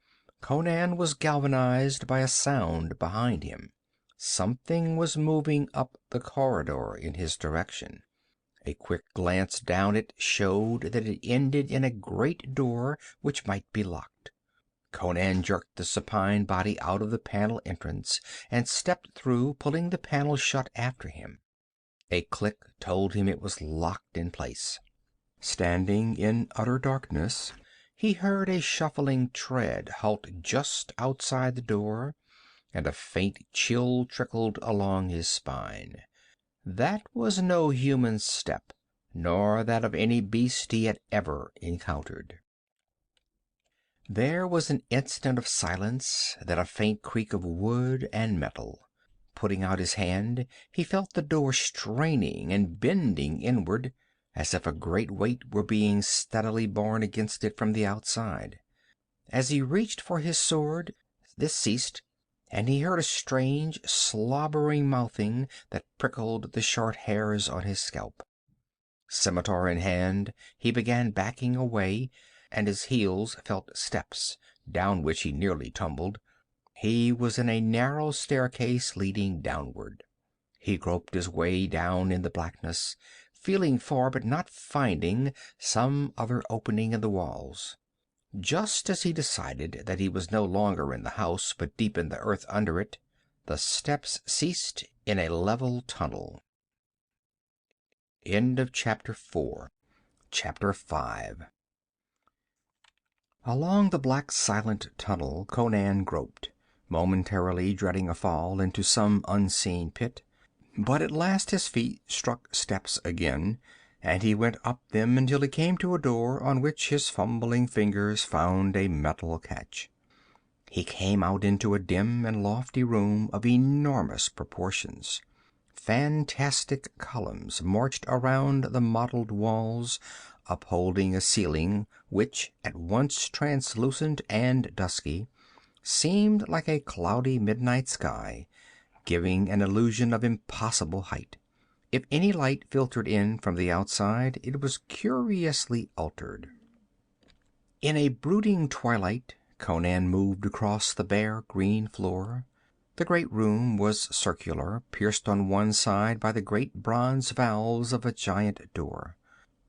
Conan was galvanized by a sound behind him. Something was moving up the corridor in his direction. A quick glance down it showed that it ended in a great door which might be locked. Conan jerked the supine body out of the panel entrance and stepped through, pulling the panel shut after him. A click told him it was locked in place. Standing in utter darkness, he heard a shuffling tread halt just outside the door, and a faint chill trickled along his spine. That was no human step, nor that of any beast he had ever encountered. There was an instant of silence, then a faint creak of wood and metal. Putting out his hand, he felt the door straining and bending inward, as if a great weight were being steadily borne against it from the outside. As he reached for his sword, this ceased, and he heard a strange, slobbering mouthing that prickled the short hairs on his scalp. Scimitar in hand, he began backing away, and his heels felt steps, down which he nearly tumbled. He was in a narrow staircase leading downward. He groped his way down in the blackness, feeling for but not finding some other opening in the walls. Just as he decided that he was no longer in the house but deep in the earth under it, the steps ceased in a level tunnel. End of chapter 4. Chapter 5. Along the black silent tunnel Conan groped, momentarily dreading a fall into some unseen pit. But at last his feet struck steps again, and he went up them until he came to a door on which his fumbling fingers found a metal catch. He came out into a dim and lofty room of enormous proportions. Fantastic columns marched around the mottled walls, upholding a ceiling which, at once translucent and dusky, seemed like a cloudy midnight sky, giving an illusion of impossible height. If any light filtered in from the outside, it was curiously altered. In a brooding twilight, Conan moved across the bare green floor. The great room was circular, pierced on one side by the great bronze valves of a giant door.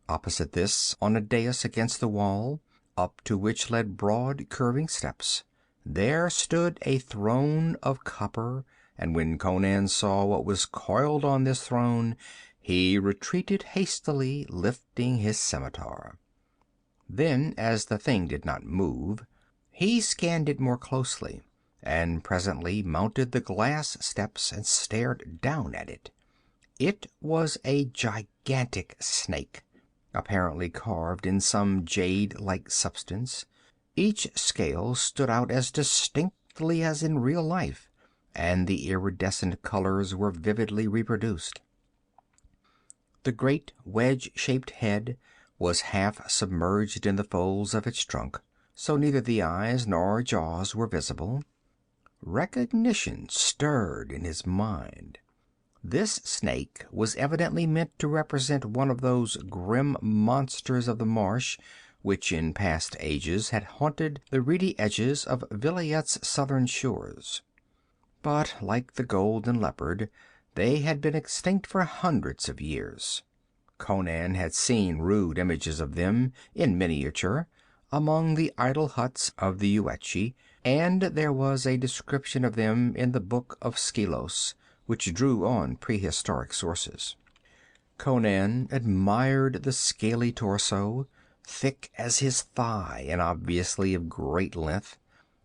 Opposite this, on a dais against the wall, up to which led broad curving steps, there stood a throne of copper, and when Conan saw what was coiled on this throne, he retreated hastily, lifting his scimitar. Then, as the thing did not move, he scanned it more closely, and presently mounted the glass steps and stared down at it. It was a gigantic snake, apparently carved in some jade-like substance. Each scale stood out as distinctly as in real life, and the iridescent colors were vividly reproduced. The great wedge-shaped head was half submerged in the folds of its trunk, so neither the eyes nor jaws were visible. Recognition stirred in his mind. This snake was evidently meant to represent one of those grim monsters of the marsh which in past ages had haunted the reedy edges of Vilayet's southern shores. But, like the golden leopard, they had been extinct for hundreds of years. Conan had seen rude images of them, in miniature, among the idol huts of the Yuetshi, and there was a description of them in the Book of Skelos, which drew on prehistoric sources. Conan admired the scaly torso, thick as his thigh and obviously of great length,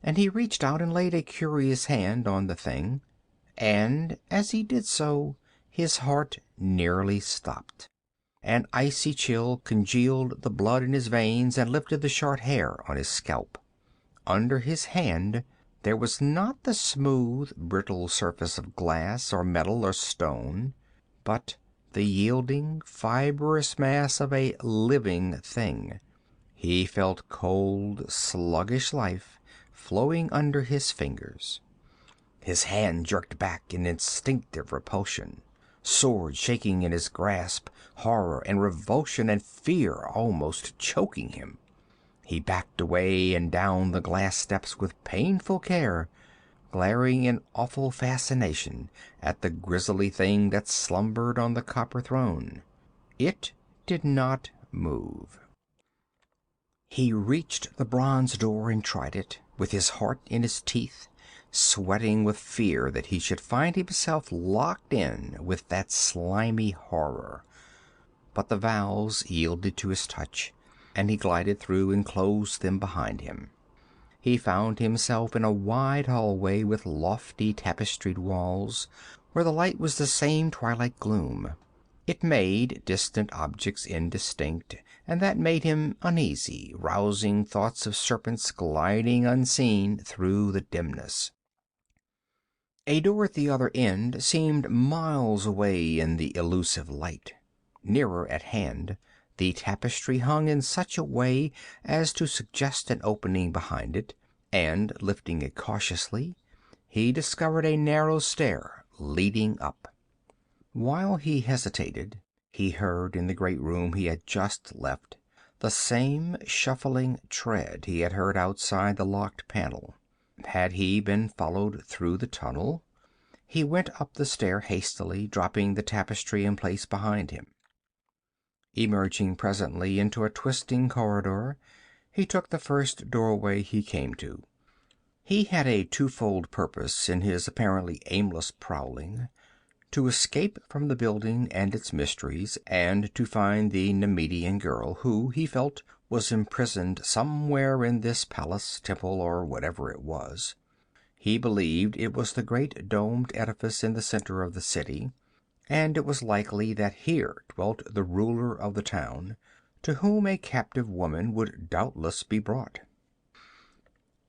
and he reached out and laid a curious hand on the thing, and as he did so his heart nearly stopped. An icy chill congealed the blood in his veins and lifted the short hair on his scalp. Under his hand there was not the smooth, brittle surface of glass or metal or stone, but the yielding, fibrous mass of a living thing. He felt cold, sluggish life flowing under his fingers. His hand jerked back in instinctive repulsion, sword shaking in his grasp, horror and revulsion and fear almost choking him. He backed away and down the glass steps with painful care, glaring in awful fascination at the grisly thing that slumbered on the copper throne. It did not move. He reached the bronze door and tried it, with his heart in his teeth, sweating with fear that he should find himself locked in with that slimy horror. But the valves yielded to his touch, and he glided through and closed them behind him. He found himself in a wide hallway with lofty tapestried walls, where the light was the same twilight gloom. It made distant objects indistinct, and that made him uneasy, rousing thoughts of serpents gliding unseen through the dimness. A door at the other end seemed miles away in the elusive light. Nearer at hand, the tapestry hung in such a way as to suggest an opening behind it, and, lifting it cautiously, he discovered a narrow stair leading up. While he hesitated, he heard in the great room he had just left the same shuffling tread he had heard outside the locked panel. Had he been followed through the tunnel? He went up the stair hastily, dropping the tapestry in place behind him. Emerging presently into a twisting corridor, he took the first doorway he came to. He had a twofold purpose in his apparently aimless prowling: to escape from the building and its mysteries, and to find the Nemedian girl who, he felt, was imprisoned somewhere in this palace, temple, or whatever it was. He believed it was the great domed edifice in the center of the city, and it was likely that here dwelt the ruler of the town, to whom a captive woman would doubtless be brought.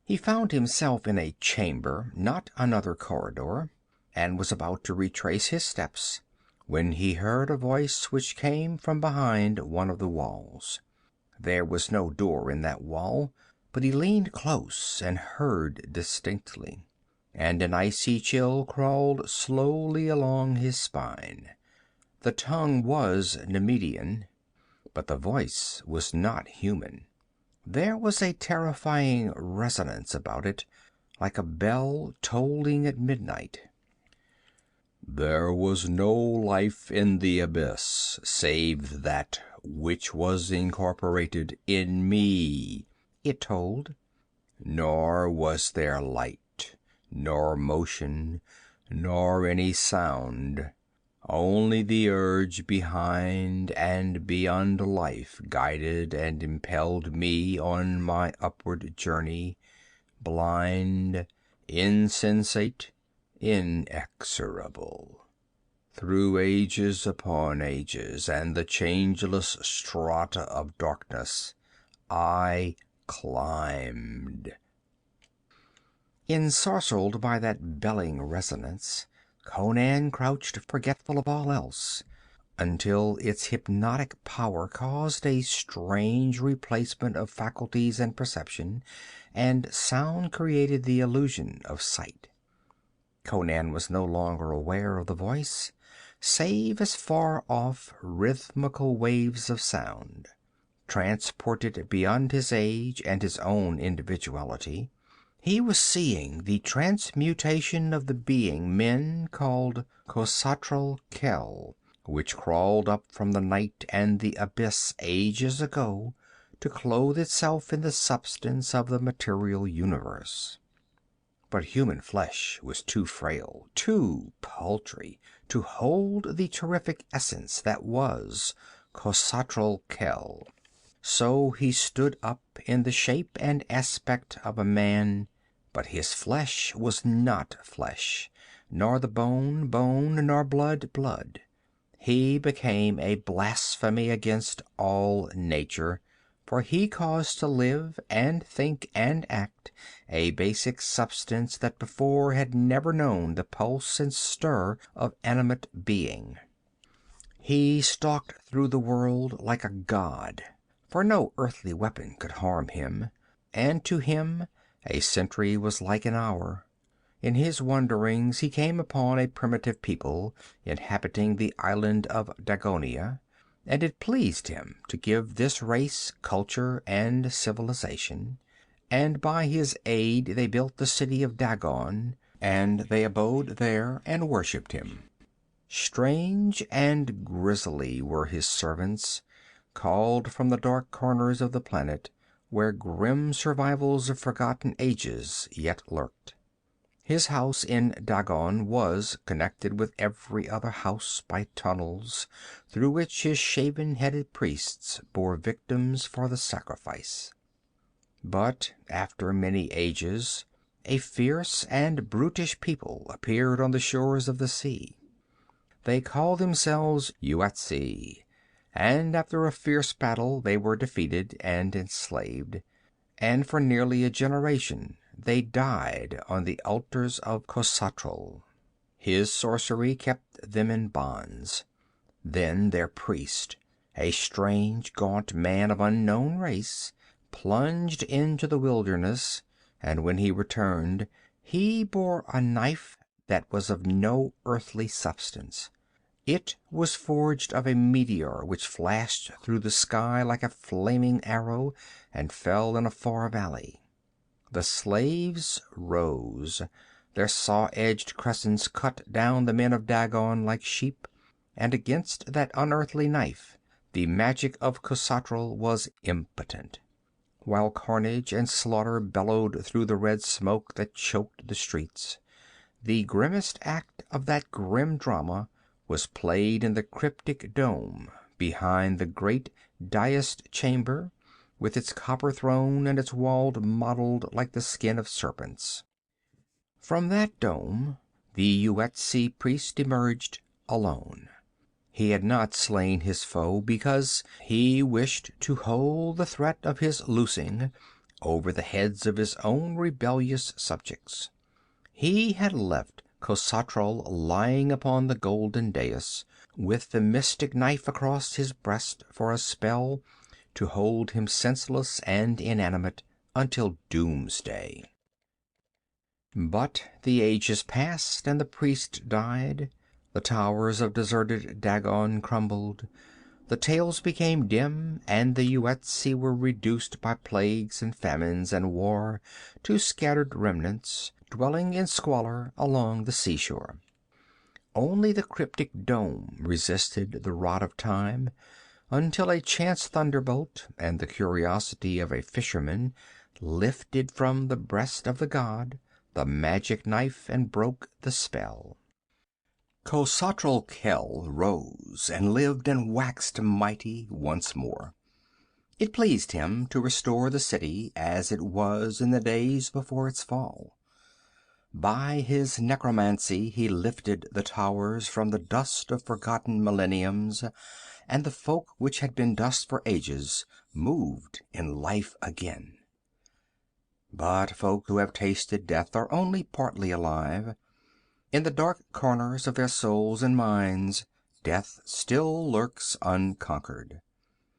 He found himself in a chamber, not another corridor, and was about to retrace his steps when he heard a voice which came from behind one of the walls. There was no door in that wall, but he leaned close and heard distinctly, and an icy chill crawled slowly along his spine. The tongue was Nemedian, but the voice was not human. There was a terrifying resonance about it, like a bell tolling at midnight. "There was no life in the abyss save that which was incorporated in me," it told. "Nor was there light, nor motion, nor any sound. Only the urge behind and beyond life guided and impelled me on my upward journey, blind, insensate, inexorable. Through ages upon ages and the changeless strata of darkness, I climbed. Ensorcelled by that belling resonance, Conan crouched forgetful of all else, until its hypnotic power caused a strange replacement of faculties and perception, and sound created the illusion of sight. Conan was no longer aware of the voice, save as far off rhythmical waves of sound. Transported beyond his age and his own individuality, he was seeing the transmutation of the being men called Khosatral Khel, which crawled up from the night and the abyss ages ago to clothe itself in the substance of the material universe. But human flesh was too frail, too paltry, to hold the terrific essence that was Khosatral Khel. So he stood up in the shape and aspect of a man, but his flesh was not flesh, nor the bone bone, nor blood blood. He became a blasphemy against all nature, for he caused to live and think and act a basic substance that before had never known the pulse and stir of animate being. He stalked through the world like a god, for no earthly weapon could harm him, and to him a century was like an hour. In his wanderings he came upon a primitive people inhabiting the island of Dagonia, and it pleased him to give this race culture and civilization, and by his aid they built the city of Dagon, and they abode there and worshipped him. Strange and grisly were his servants, called from the dark corners of the planet, where grim survivals of forgotten ages yet lurked. His house in Dagon was connected with every other house by tunnels through which his shaven-headed priests bore victims for the sacrifice. But after many ages, a fierce and brutish people appeared on the shores of the sea. They called themselves Yuetshi, and after a fierce battle they were defeated and enslaved, and for nearly a generation they died on the altars of Khosatral. His sorcery kept them in bonds. Then their priest, a strange, gaunt man of unknown race, plunged into the wilderness, and when he returned, he bore a knife that was of no earthly substance. It was forged of a meteor which flashed through the sky like a flaming arrow and fell in a far valley. The slaves rose. Their saw-edged crescents cut down the men of Dagon like sheep, and against that unearthly knife the magic of Khosatral was impotent. While carnage and slaughter bellowed through the red smoke that choked the streets, the grimmest act of that grim drama was played in the cryptic dome behind the great daïsed chamber, with its copper throne and its walls mottled like the skin of serpents. From that dome the Yuetshi priest emerged alone. He had not slain his foe because he wished to hold the threat of his loosing over the heads of his own rebellious subjects. He had left Khosatral lying upon the golden dais, with the mystic knife across his breast for a spell to hold him senseless and inanimate until doomsday. But the ages passed and the priest died. The towers of deserted Dagon crumbled. The tales became dim, and the Yuetshi were reduced by plagues and famines and war to scattered remnants, dwelling in squalor along the seashore. Only the cryptic dome resisted the rod of time, until a chance thunderbolt and the curiosity of a fisherman lifted from the breast of the god the magic knife and broke the spell. Khosatral Khel rose and lived and waxed mighty once more. It pleased him to restore the city as it was in the days before its fall. By his necromancy he lifted the towers from the dust of forgotten millenniums, and the folk which had been dust for ages moved in life again. But folk who have tasted death are only partly alive. In the dark corners of their souls and minds, death still lurks unconquered.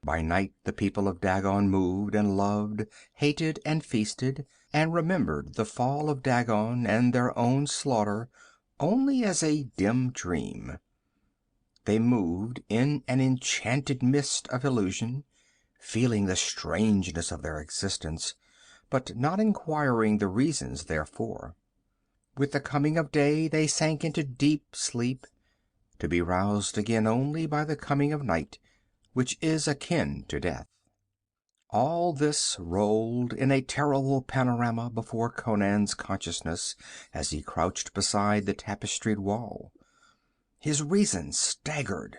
By night the people of Dagon moved and loved, hated and feasted, and remembered the fall of Dagon and their own slaughter only as a dim dream. They moved in an enchanted mist of illusion, feeling the strangeness of their existence, but not inquiring the reasons therefor. With the coming of day they sank into deep sleep, to be roused again only by the coming of night, which is akin to death. All this rolled in a terrible panorama before Conan's consciousness as he crouched beside the tapestried wall. His reason staggered.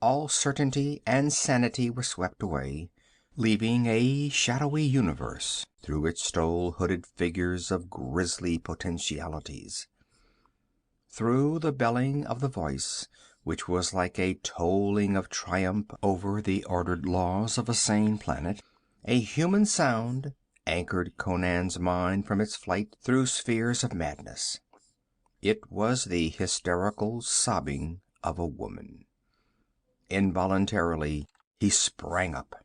All certainty and sanity were swept away, leaving a shadowy universe through which stole hooded figures of grisly potentialities. Through the belling of the voice, which was like a tolling of triumph over the ordered laws of a sane planet, a human sound anchored Conan's mind from its flight through spheres of madness. It was the hysterical sobbing of a woman. Involuntarily, he sprang up.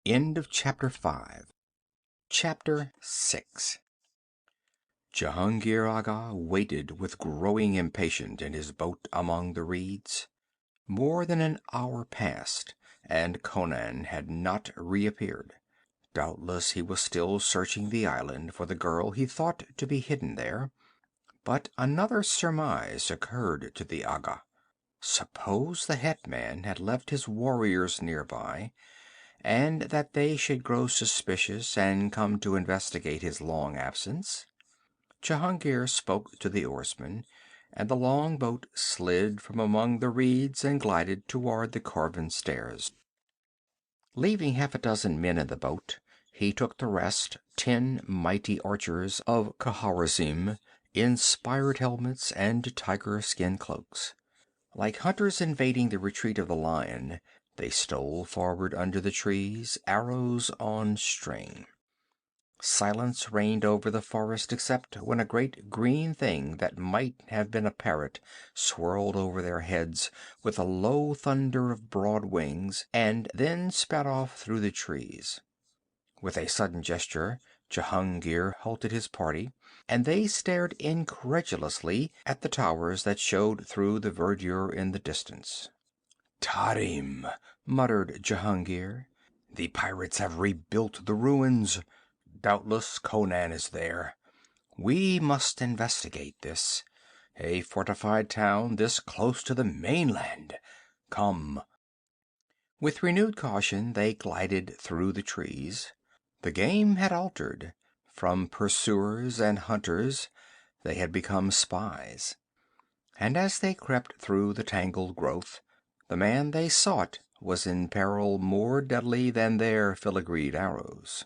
End of chapter 5. Chapter 6. Jehungir Agha waited with growing impatience in his boat among the reeds. More than an hour passed, and Conan had not reappeared. Doubtless he was still searching the island for the girl he thought to be hidden there. But another surmise occurred to the Agha. Suppose the hetman had left his warriors nearby, and that they should grow suspicious and come to investigate his long absence? Jehungir spoke to the oarsmen, and the long boat slid from among the reeds and glided toward the carven stairs. Leaving half a dozen men in the boat, he took the rest, 10 mighty archers of Khawarizm, in spired helmets and tiger-skin cloaks. Like hunters invading the retreat of the lion, they stole forward under the trees, arrows on string. Silence reigned over the forest except when a great green thing that might have been a parrot swirled over their heads with a low thunder of broad wings, and then sped off through the trees. With a sudden gesture, Jehungir halted his party, and they stared incredulously at the towers that showed through the verdure in the distance. "Tarim," muttered Jehungir. "The pirates have rebuilt the ruins. Doubtless Conan is there. We must investigate this. A fortified town this close to the mainland. Come." With renewed caution they glided through the trees. The game had altered. From pursuers and hunters, they had become spies. And as they crept through the tangled growth, the man they sought was in peril more deadly than their filigreed arrows.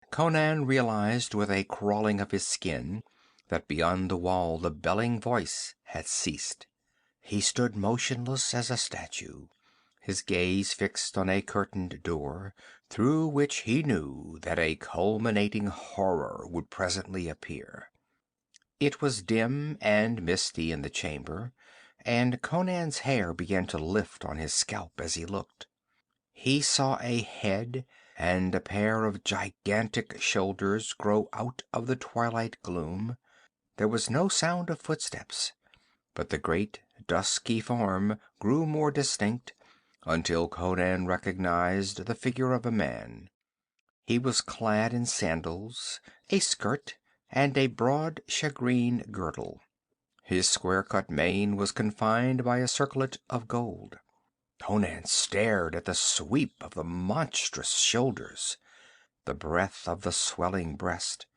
Conan realized with a crawling of his skin that beyond the wall the belling voice had ceased. He stood motionless as a statue, his gaze fixed on a curtained door, through which he knew that a culminating horror would presently appear. It was dim and misty in the chamber, and Conan's hair began to lift on his scalp as he looked. He saw a head and a pair of gigantic shoulders grow out of the twilight gloom. There was no sound of footsteps, but the great dusky form grew more distinct, until Conan recognized the figure of a man. He was clad in sandals, a skirt, and a broad shagreen girdle. His square-cut mane was confined by a circlet of gold. Conan stared at the sweep of the monstrous shoulders, the breadth of the swelling breast,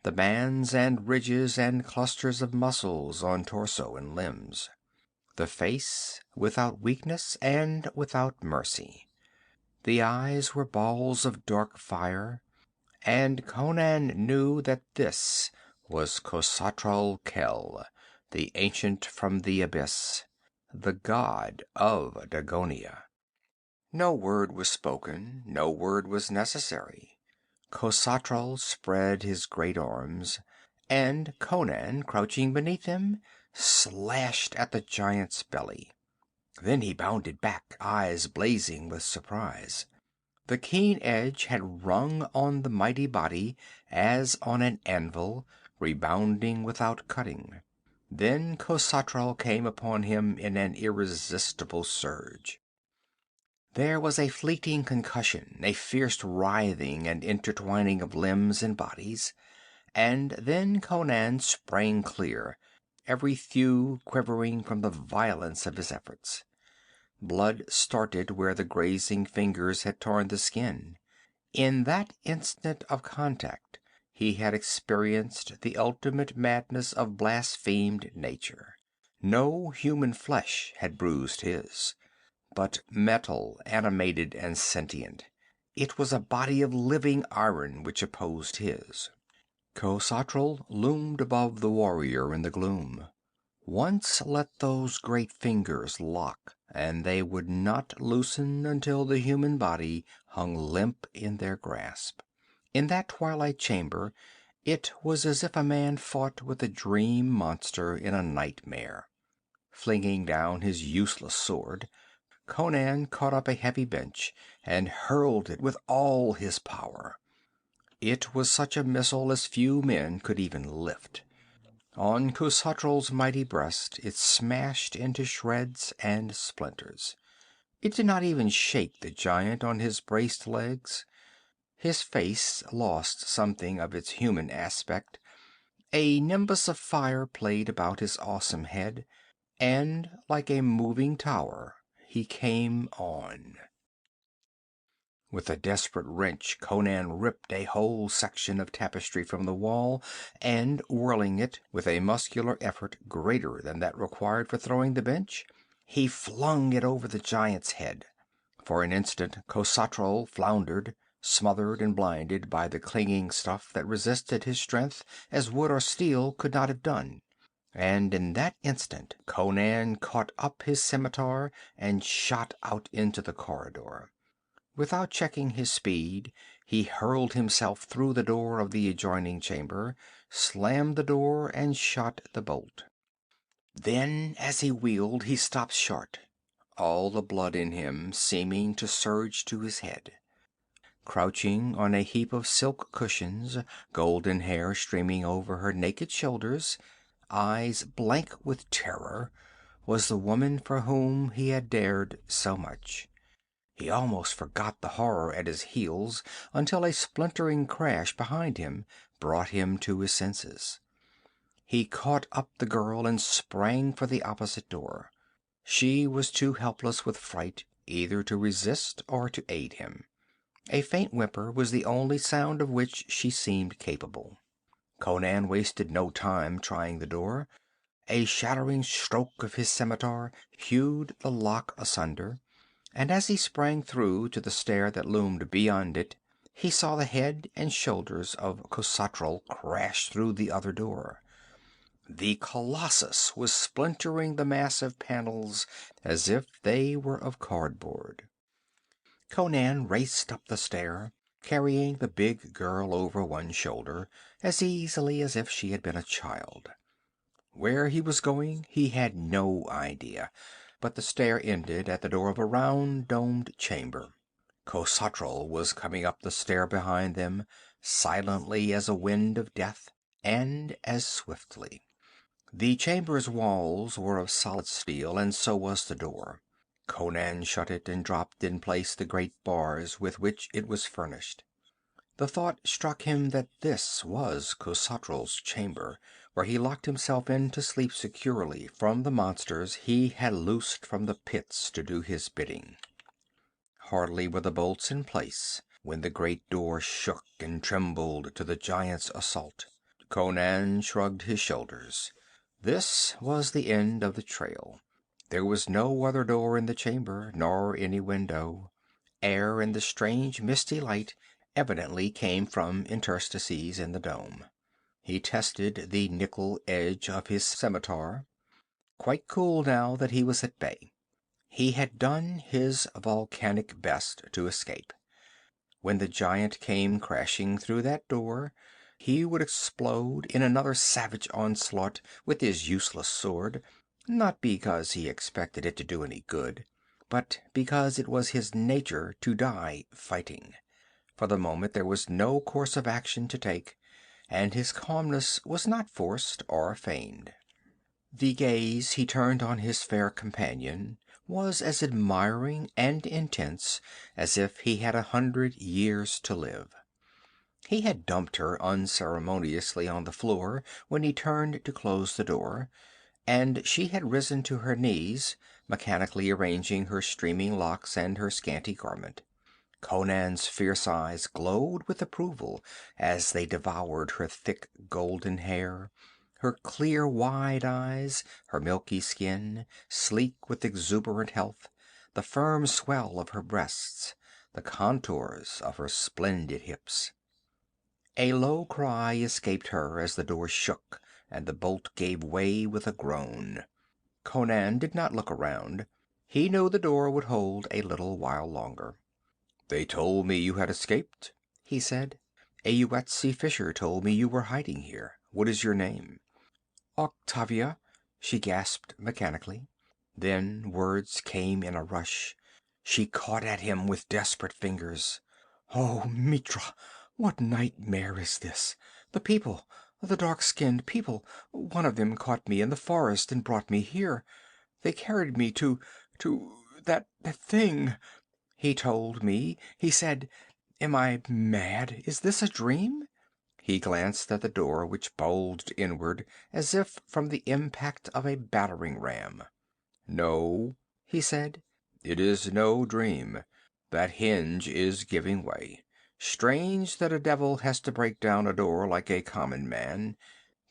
the bands and ridges and clusters of muscles on torso and limbs. The face without weakness and without mercy. The eyes were balls of dark fire, and Conan knew that this was Khosatral Khel, the ancient from the abyss, the god of Dagonia. No word was spoken, no word was necessary. Khosatral spread his great arms, and Conan, crouching beneath them, slashed at the giant's belly. Then he bounded back, eyes blazing with surprise. The keen edge had rung on the mighty body as on an anvil, rebounding without cutting. Then Khosatral came upon him in an irresistible surge. There was a fleeting concussion, a fierce writhing and intertwining of limbs and bodies, and then Conan sprang clear, every thew quivering from the violence of his efforts. Blood started where the grazing fingers had torn the skin. In that instant of contact he had experienced the ultimate madness of blasphemed nature. No human flesh had bruised his, but metal, animated and sentient. It was a body of living iron which opposed his. Khosatral loomed above the warrior in the gloom. Once let those great fingers lock, and they would not loosen until the human body hung limp in their grasp. In that twilight chamber it was as if a man fought with a dream monster in a nightmare. Flinging down his useless sword, Conan caught up a heavy bench and hurled it with all his power. It was such a missile as few men could even lift. On Khusatral's mighty breast it smashed into shreds and splinters. It did not even shake the giant on his braced legs. His face lost something of its human aspect. A nimbus of fire played about his awesome head, and like a moving tower he came on. With a desperate wrench Conan ripped a whole section of tapestry from the wall, and whirling it with a muscular effort greater than that required for throwing the bench, he flung it over the giant's head. For an instant Khosatral floundered, smothered and blinded by the clinging stuff that resisted his strength as wood or steel could not have done. And in that instant Conan caught up his scimitar and shot out into the corridor. Without checking his speed, he hurled himself through the door of the adjoining chamber, slammed the door, and shot the bolt. Then, as he wheeled, he stopped short, all the blood in him seeming to surge to his head. Crouching on a heap of silk cushions, golden hair streaming over her naked shoulders, eyes blank with terror, was the woman for whom he had dared so much. He almost forgot the horror at his heels until a splintering crash behind him brought him to his senses. He caught up the girl and sprang for the opposite door. She was too helpless with fright either to resist or to aid him. A faint whimper was the only sound of which she seemed capable. Conan wasted no time trying the door. A shattering stroke of his scimitar hewed the lock asunder, and as he sprang through to the stair that loomed beyond it, he saw the head and shoulders of Khosatral crash through the other door. The colossus was splintering the massive panels as if they were of cardboard. Conan raced up the stair, carrying the big girl over one shoulder as easily as if she had been a child. Where he was going he had no idea, but the stair ended at the door of a round domed chamber. Khosatral was coming up the stair behind them, silently as a wind of death, and as swiftly. The chamber's walls were of solid steel, and so was the door. Conan shut it and dropped in place the great bars with which it was furnished. The thought struck him that this was Khusatral's chamber, where he locked himself in to sleep securely from the monsters he had loosed from the pits to do his bidding. Hardly were the bolts in place when the great door shook and trembled to the giant's assault. Conan shrugged his shoulders. This was the end of the trail. There was no other door in the chamber, nor any window. Air and the strange misty light evidently came from interstices in the dome. He tested the nickel edge of his scimitar, quite cool now that he was at bay. He had done his volcanic best to escape. When the giant came crashing through that door, he would explode in another savage onslaught with his useless sword, not because he expected it to do any good, but because it was his nature to die fighting. For the moment there was no course of action to take, and his calmness was not forced or feigned. The gaze he turned on his fair companion was as admiring and intense as if he had 100 years to live. He had dumped her unceremoniously on the floor when he turned to close the door, and she had risen to her knees, mechanically arranging her streaming locks and her scanty garment. Conan's fierce eyes glowed with approval as they devoured her thick golden hair, her clear wide eyes, her milky skin, sleek with exuberant health, the firm swell of her breasts, the contours of her splendid hips. A low cry escaped her as the door shook and the bolt gave way with a groan. Conan did not look around. He knew the door would hold a little while longer. "They told me you had escaped," he said. "A Yuetshi fisher told me you were hiding here. What is your name?" "Octavia," she gasped mechanically. Then words came in a rush. She caught at him with desperate fingers. "Oh, Mitra, what nightmare is this? The dark-skinned people, one of them caught me in the forest and brought me here. They carried me to that thing. He told me. He said, am I mad? Is this a dream?" He glanced at the door, which bulged inward as if from the impact of a battering ram. "No," he said, "it is no dream. That hinge is giving way. Strange that a devil has to break down a door like a common man.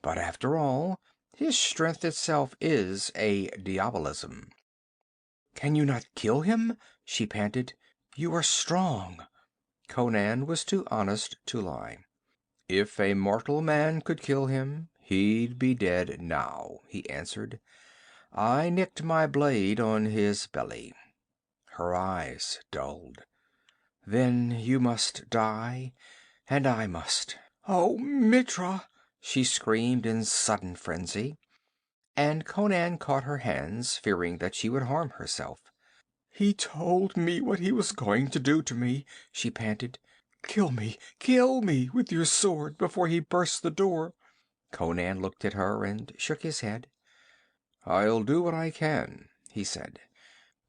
But after all, his strength itself is a diabolism." "Can you not kill him?" she panted. "You are strong." Conan was too honest to lie. "If a mortal man could kill him, he'd be dead now," he answered. "I nicked my blade on his belly." Her eyes dulled. "Then you must die, and I must." "Oh, Mitra!" she screamed in sudden frenzy, and Conan caught her hands, fearing that she would harm herself. "He told me what he was going to do to me," she panted. Kill me with your sword before he bursts the door." Conan looked at her and shook his head. "I'll do what I can," he said.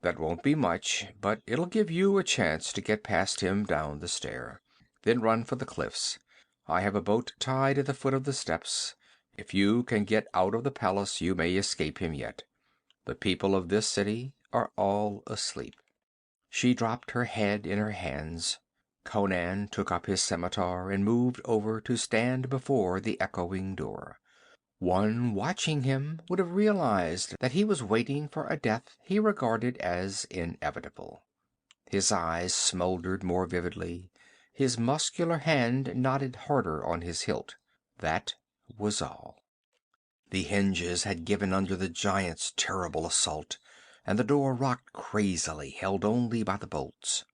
"That won't be much, but it'll give you a chance to get past him down the stair. Then run for the cliffs. I have a boat tied at the foot of the steps. If you can get out of the palace, you may escape him yet. The people of this city are all asleep." She dropped her head in her hands. Conan took up his scimitar and moved over to stand before the echoing door. One watching him would have realized that he was waiting for a death he regarded as inevitable. His eyes smoldered more vividly. His muscular hand knotted harder on his hilt. That was all. The hinges had given under the giant's terrible assault, and the door rocked crazily, held only by the bolts.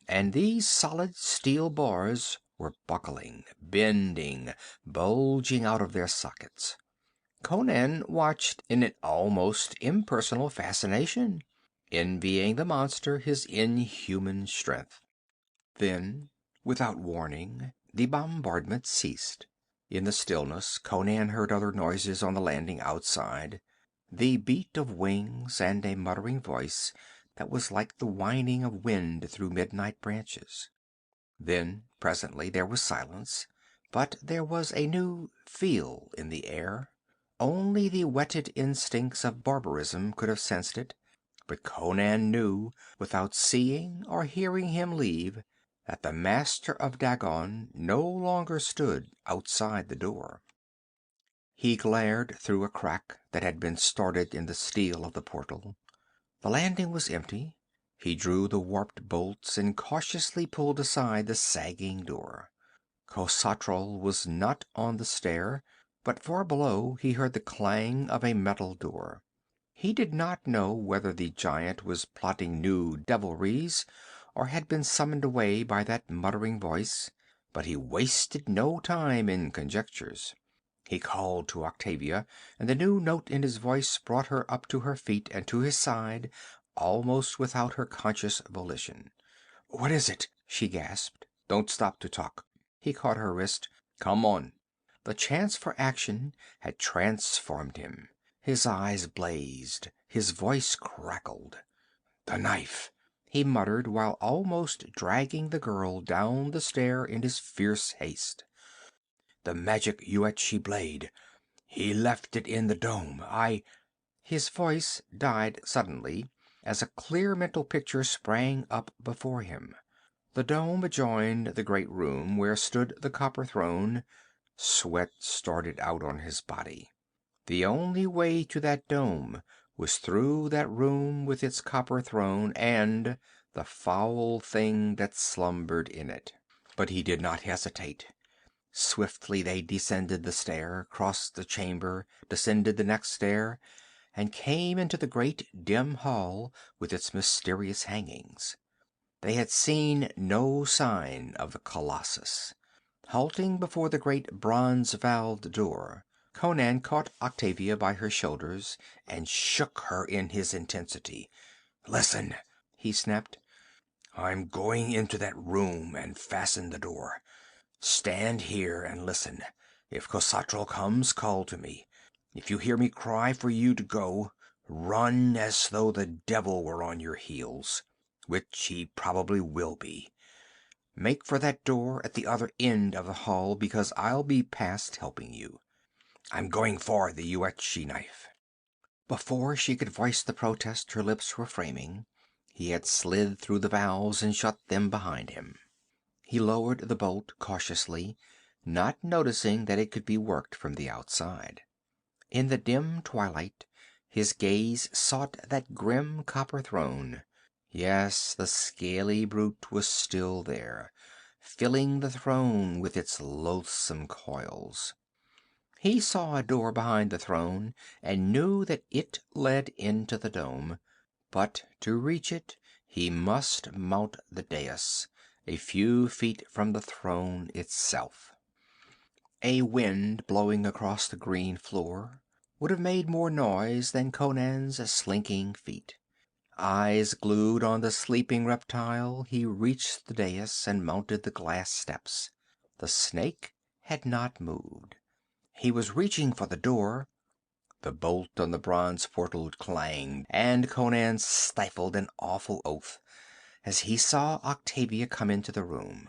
And these solid steel bars were buckling, bending, bulging out of their sockets. Conan watched in an almost impersonal fascination, envying the monster his inhuman strength. Then, without warning, the bombardment ceased. In the stillness, Conan heard other noises on the landing outside, the beat of wings and a muttering voice that was like the whining of wind through midnight branches. Then, presently, there was silence, but there was a new feel in the air. Only the whetted instincts of barbarism could have sensed it, but Conan knew, without seeing or hearing him leave, that the master of Dagon no longer stood outside the door. He glared through a crack that had been started in the steel of the portal. The landing was empty. He drew the warped bolts and cautiously pulled aside the sagging door. Khosatral was not on the stair, But far below he heard the clang of a metal door. He did not know whether the giant was plotting new devilries or had been summoned away by that muttering voice, but he wasted no time in conjectures. He called to Octavia, and the new note in his voice brought her up to her feet and to his side, almost without her conscious volition. "What is it?" she gasped. "Don't stop to talk." He caught her wrist. "Come on." The chance for action had transformed him. His eyes blazed, his voice crackled. "The knife," he muttered, while almost dragging the girl down the stair in his fierce haste. "The magic Yuetshi blade. He left it in the dome. His voice died suddenly as a clear mental picture sprang up before him. The dome adjoined the great room where stood the copper throne. Sweat started out on his body. The only way to that dome was through that room with its copper throne and the foul thing that slumbered in it. But he did not hesitate. Swiftly they descended the stair, crossed the chamber, descended the next stair, and came into the great dim hall with its mysterious hangings. They had seen no sign of the Colossus. Halting before the great bronze-valved door, Conan caught Octavia by her shoulders and shook her in his intensity. "Listen," he snapped. "I'm going into that room and fasten the door. Stand here and listen. If Khosatral comes, call to me. If you hear me cry for you to go, run as though the devil were on your heels, which he probably will be. Make for that door at the other end of the hall, because I'll be past helping you. I'm going for the Yuetshi knife." Before she could voice the protest her lips were framing, he had slid through the valves and shut them behind him. He lowered the bolt cautiously, not noticing that it could be worked from the outside. In the dim twilight, his gaze sought that grim copper throne. Yes, the scaly brute was still there, filling the throne with its loathsome coils. He saw a door behind the throne and knew that it led into the dome, but to reach it he must mount the dais, a few feet from the throne itself. A wind blowing across the green floor would have made more noise than Conan's slinking feet. Eyes glued on the sleeping reptile, he reached the dais and mounted the glass steps. The snake had not moved. He was reaching for the door. The bolt on the bronze portal clanged, and Conan stifled an awful oath as he saw Octavia come into the room.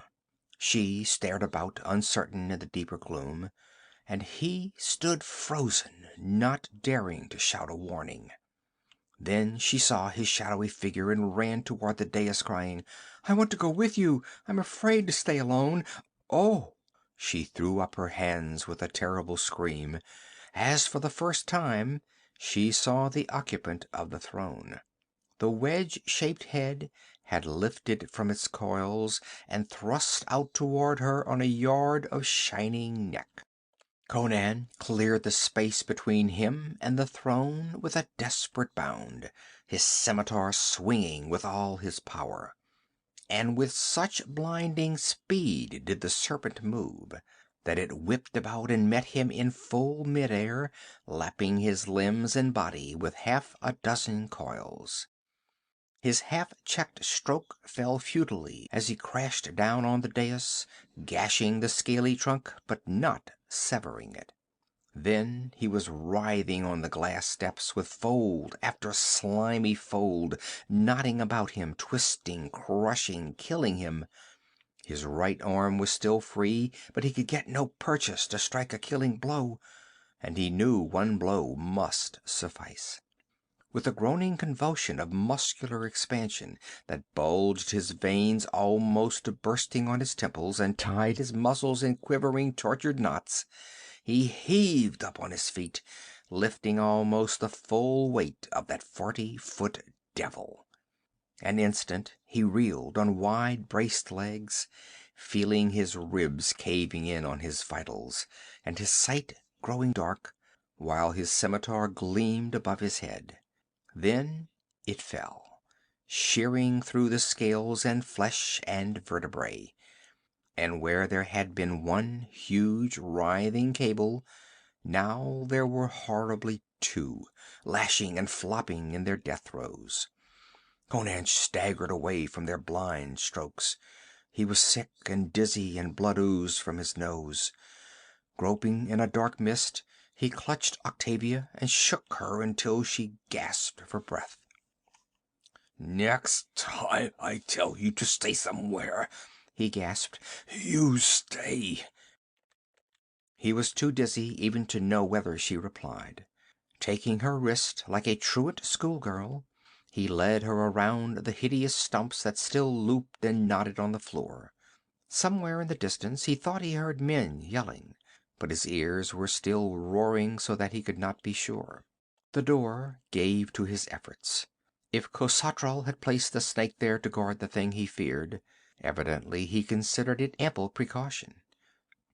She stared about, uncertain in the deeper gloom, and he stood frozen, not daring to shout a warning. Then she saw his shadowy figure and ran toward the dais, crying, "I want to go with you. I'm afraid to stay alone. Oh!" She threw up her hands with a terrible scream, as for the first time she saw the occupant of the throne. The wedge-shaped head had lifted from its coils and thrust out toward her on a yard of shining neck. Conan cleared the space between him and the throne with a desperate bound, his scimitar swinging with all his power. And with such blinding speed did the serpent move, that it whipped about and met him in full midair, lapping his limbs and body with half a dozen coils. His half-checked stroke fell futilely as he crashed down on the dais, gashing the scaly trunk, but not severing it. Then he was writhing on the glass steps with fold after slimy fold knotting about him, twisting, crushing, killing him. His right arm was still free, but he could get no purchase to strike a killing blow, and he knew one blow must suffice. With a groaning convulsion of muscular expansion that bulged his veins almost to bursting on his temples and tied his muscles in quivering, tortured knots, he heaved up on his feet, lifting almost the full weight of that 40-foot devil. An instant he reeled on wide-braced legs, feeling his ribs caving in on his vitals, and his sight growing dark, while his scimitar gleamed above his head. Then it fell, shearing through the scales and flesh and vertebrae, and where there had been one huge writhing cable, now there were horribly two, lashing and flopping in their death throes. Conan staggered away from their blind strokes. He was sick and dizzy, and blood oozed from his nose. Groping in a dark mist, he clutched Octavia and shook her until she gasped for breath. "Next time I tell you to stay somewhere," he gasped, "you stay." He was too dizzy even to know whether she replied. Taking her wrist like a truant schoolgirl, he led her around the hideous stumps that still looped and knotted on the floor. Somewhere in the distance he thought he heard men yelling, but his ears were still roaring so that he could not be sure. The door gave to his efforts. If Khosatral had placed the snake there to guard the thing he feared, evidently he considered it ample precaution.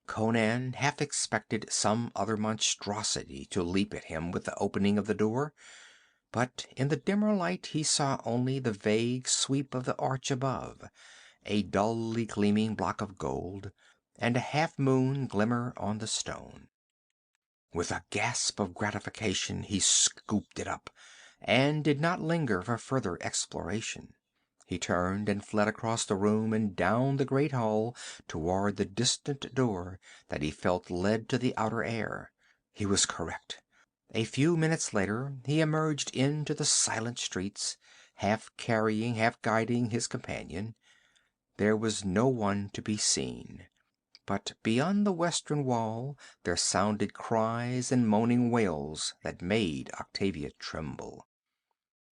Conan half expected some other monstrosity to leap at him with the opening of the door, but in the dimmer light he saw only the vague sweep of the arch above, a dully gleaming block of gold, and a half-moon glimmer on the stone. With a gasp of gratification he scooped it up, and did not linger for further exploration. He turned and fled across the room and down the great hall toward the distant door that he felt led to the outer air. He was correct. A few minutes later he emerged into the silent streets, half carrying, half guiding his companion. There was no one to be seen, but beyond the western wall there sounded cries and moaning wails that made Octavia tremble.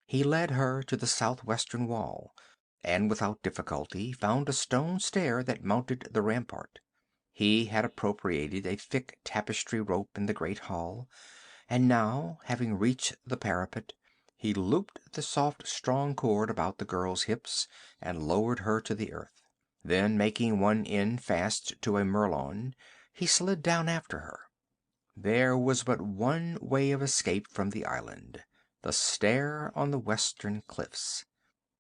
He led her to the southwestern wall, and without difficulty found a stone stair that mounted the rampart. He had appropriated a thick tapestry rope in the great hall, and now, having reached the parapet, he looped the soft strong cord about the girl's hips and lowered her to the earth. Then, making one end fast to a merlon, he slid down after her. There was but one way of escape from the island, the stair on the western cliffs.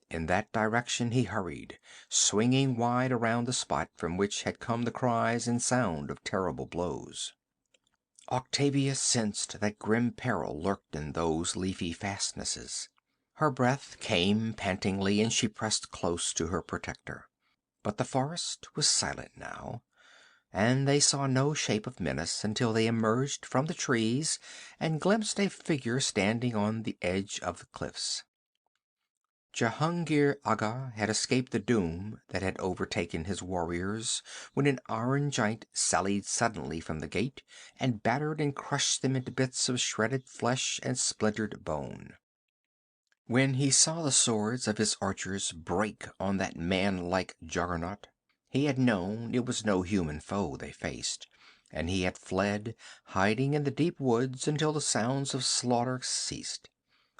In that direction he hurried, swinging wide around the spot from which had come the cries and sound of terrible blows. Octavia sensed that grim peril lurked in those leafy fastnesses. Her breath came pantingly, and she pressed close to her protector. But the forest was silent now, and they saw no shape of menace until they emerged from the trees and glimpsed a figure standing on the edge of the cliffs. Jehungir Agha had escaped the doom that had overtaken his warriors when an iron giant sallied suddenly from the gate and battered and crushed them into bits of shredded flesh and splintered bone. When he saw the swords of his archers break on that man-like juggernaut, he had known it was no human foe they faced, and he had fled, hiding in the deep woods until the sounds of slaughter ceased.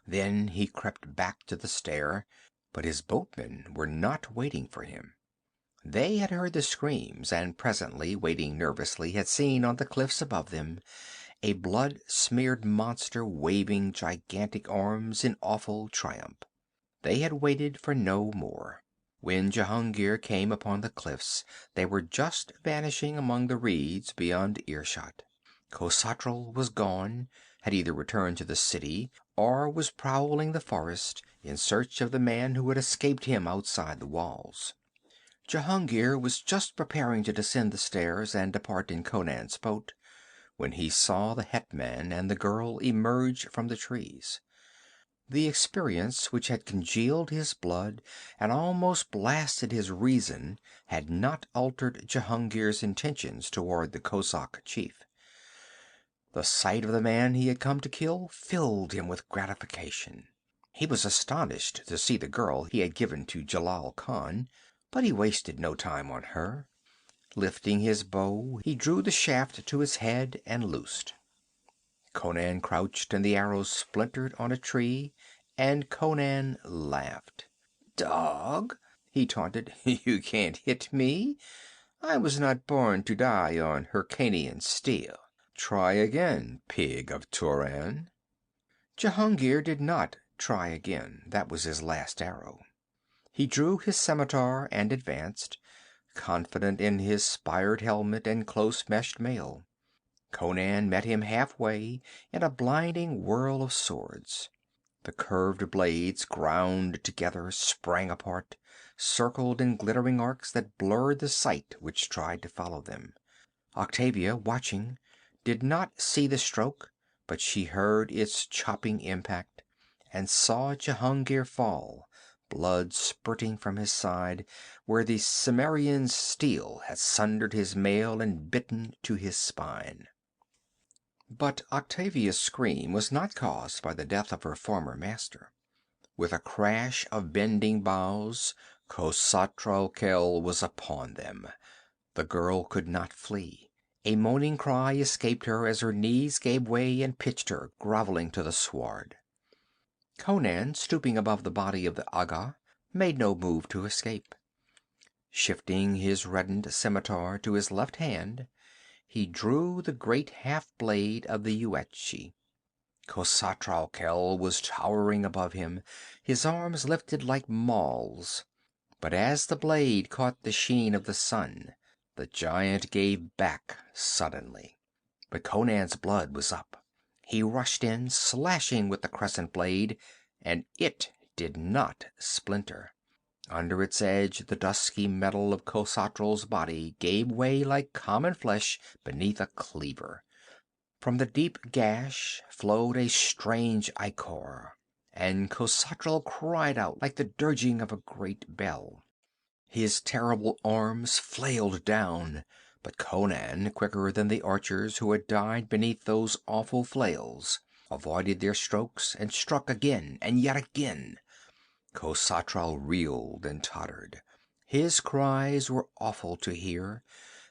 Then he crept back to the stair, but his boatmen were not waiting for him. They had heard the screams, and presently, waiting nervously, had seen on the cliffs above them a blood-smeared monster waving gigantic arms in awful triumph. They had waited for no more. When Jehungir came upon the cliffs, they were just vanishing among the reeds beyond earshot. Khosatral was gone, had either returned to the city, or was prowling the forest in search of the man who had escaped him outside the walls. Jehungir was just preparing to descend the stairs and depart in Conan's boat, when he saw the hetman and the girl emerge from the trees. The experience which had congealed his blood and almost blasted his reason had not altered Jehungir's intentions toward the kozak chief. The sight of the man he had come to kill filled him with gratification. He was astonished to see the girl he had given to Jelal Khan, but he wasted no time on her. Lifting his bow, he drew the shaft to his head and loosed. Conan crouched, and the arrow splintered on a tree, and Conan laughed. "Dog," he taunted, "you can't hit me. I was not born to die on Hyrkanian steel." Try again, pig of Turan. Jehungir did not try again. That was his last arrow. He drew his scimitar and advanced, confident in his spired helmet and close-meshed mail. Conan met him halfway in a blinding whirl of swords. The curved blades ground together, sprang apart, circled in glittering arcs that blurred the sight which tried to follow them. Octavia, watching, did not see the stroke, but she heard its chopping impact, and saw Jehungir fall, blood spurting from his side, where the Cimmerian's steel had sundered his mail and bitten to his spine. But Octavia's scream was not caused by the death of her former master. With a crash of bending boughs, Khosatral Khel was upon them. The girl could not flee. A moaning cry escaped her as her knees gave way and pitched her groveling to the sward. Conan, stooping above the body of the Agha, made no move to escape. Shifting his reddened scimitar to his left hand, he drew the great half-blade of the Yuetshi. Khosatral Khel was towering above him, his arms lifted like mauls. But as the blade caught the sheen of the sun, the giant gave back suddenly. But Conan's blood was up. He rushed in, slashing with the crescent blade, and it did not splinter. Under its edge, the dusky metal of Khosatral's body gave way like common flesh beneath a cleaver. From the deep gash flowed a strange ichor, and Khosatral cried out like the dirging of a great bell. His terrible arms flailed down, but Conan, quicker than the archers who had died beneath those awful flails, avoided their strokes and struck again and yet again. Khosatral reeled and tottered. His cries were awful to hear,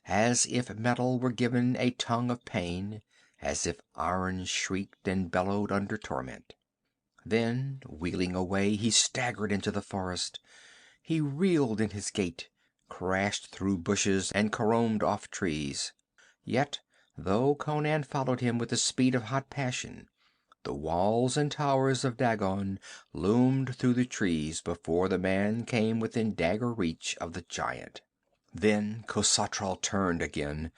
as if metal were given a tongue of pain, as if iron shrieked and bellowed under torment. Then, wheeling away, he staggered into the forest. He reeled in his gait, crashed through bushes and caromed off trees. Yet, though Conan followed him with the speed of hot passion, the walls and towers of Dagon loomed through the trees before the man came within dagger reach of the giant. Then Khosatral turned again,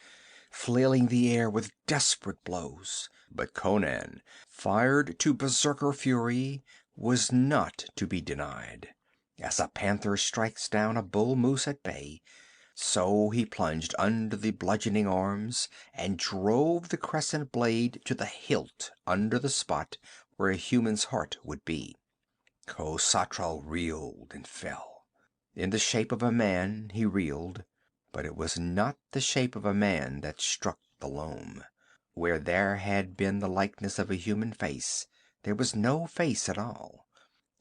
flailing the air with desperate blows. But Conan, fired to berserker fury, was not to be denied. As a panther strikes down a bull moose at bay, so he plunged under the bludgeoning arms and drove the crescent blade to the hilt under the spot where a human's heart would be. Khosatral reeled and fell. In the shape of a man he reeled, but it was not the shape of a man that struck the loam. Where there had been the likeness of a human face, there was no face at all,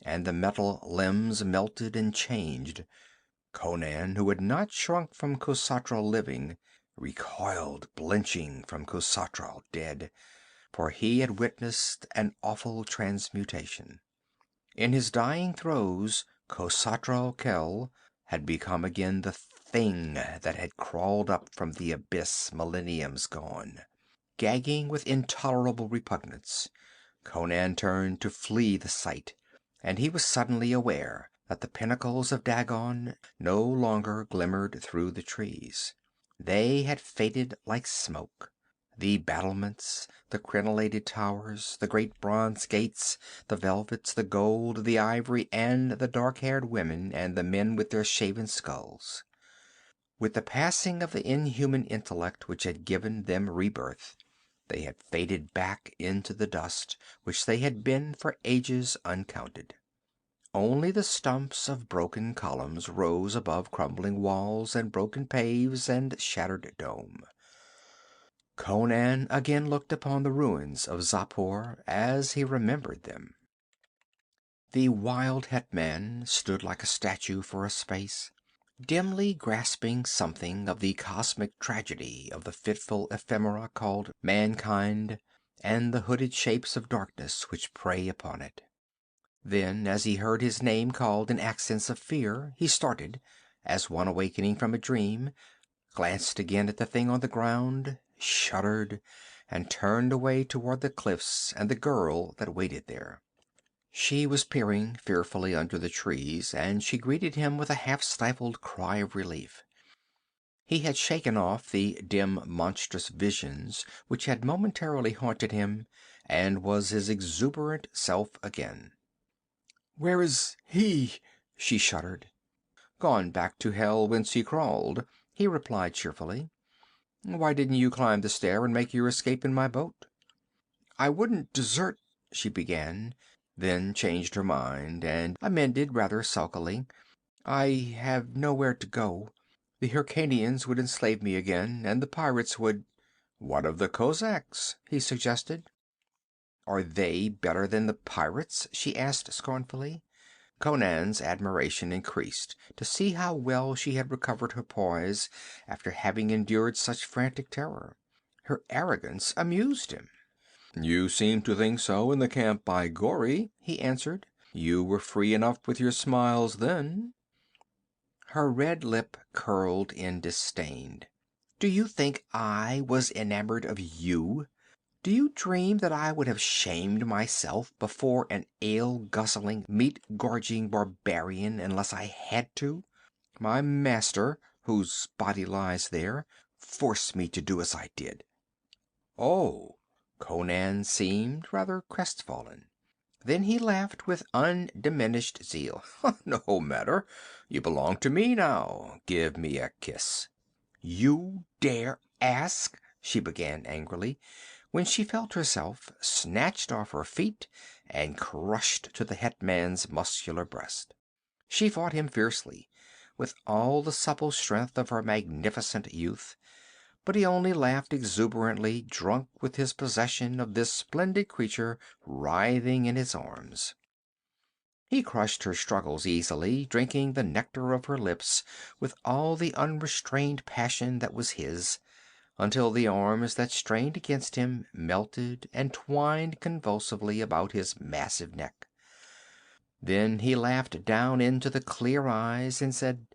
and the metal limbs melted and changed. Conan, who had not shrunk from Khosatral living, recoiled blenching from Khosatral dead, for he had witnessed an awful transmutation. In his dying throes, Khosatral Khel had become again the thing that had crawled up from the abyss millenniums gone. Gagging with intolerable repugnance, Conan turned to flee the sight, and he was suddenly aware that the pinnacles of Dagon no longer glimmered through the trees. They had faded like smoke. The battlements, the crenellated towers, the great bronze gates, the velvets, the gold, the ivory, and the dark-haired women and the men with their shaven skulls. With the passing of the inhuman intellect which had given them rebirth, they had faded back into the dust which they had been for ages uncounted. Only the stumps of broken columns rose above crumbling walls and broken paves and shattered dome. Conan again looked upon the ruins of Xapur as he remembered them. The wild hetman stood like a statue for a space, dimly grasping something of the cosmic tragedy of the fitful ephemera called mankind, and the hooded shapes of darkness which prey upon it. Then, as he heard his name called in accents of fear, he started, as one awakening from a dream, glanced again at the thing on the ground, shuddered, and turned away toward the cliffs and the girl that waited there. She was peering fearfully under the trees, and she greeted him with a half-stifled cry of relief. He had shaken off the dim, monstrous visions which had momentarily haunted him, and was his exuberant self again. "Where is he?" she shuddered. "Gone back to hell whence he crawled," he replied cheerfully. "Why didn't you climb the stair and make your escape in my boat?" "I wouldn't desert," she began, then changed her mind, and amended rather sulkily. "I have nowhere to go. The Hyrkanians would enslave me again, and the pirates would—" "What of the Kozaks?" he suggested. "Are they better than the pirates?" she asked scornfully. Conan's admiration increased to see how well she had recovered her poise after having endured such frantic terror. Her arrogance amused him. "You seemed to think so in the camp by Gori," he answered. "You were free enough with your smiles then." Her red lip curled in disdain. "Do you think I was enamored of you? Do you dream that I would have shamed myself before an ale-guzzling, meat-gorging barbarian unless I had to? My master, whose body lies there, forced me to do as I did." "Oh!" Conan seemed rather crestfallen. Then he laughed with undiminished zeal. "No matter. You belong to me now. Give me a kiss." "You dare ask?" she began angrily, when she felt herself snatched off her feet and crushed to the hetman's muscular breast. She fought him fiercely, with all the supple strength of her magnificent youth, but he only laughed exuberantly, drunk with his possession of this splendid creature writhing in his arms. He crushed her struggles easily, drinking the nectar of her lips with all the unrestrained passion that was his, until the arms that strained against him melted and twined convulsively about his massive neck. Then he laughed down into the clear eyes and said,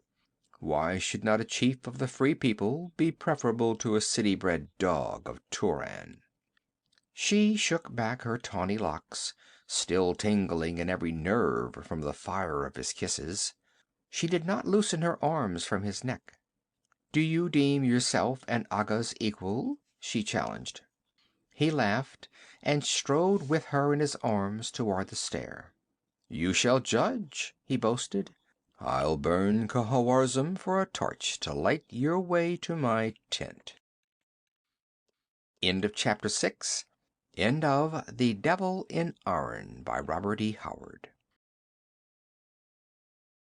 "Why should not a chief of the Free People be preferable to a city-bred dog of Turan?" She shook back her tawny locks, still tingling in every nerve from the fire of his kisses. She did not loosen her arms from his neck. "Do you deem yourself an Agha's equal?" she challenged. He laughed and strode with her in his arms toward the stair. "You shall judge," he boasted. "I'll burn Khawarizm for a torch to light your way to my tent." End of Chapter 6. End of The Devil in Iron by Robert E. Howard.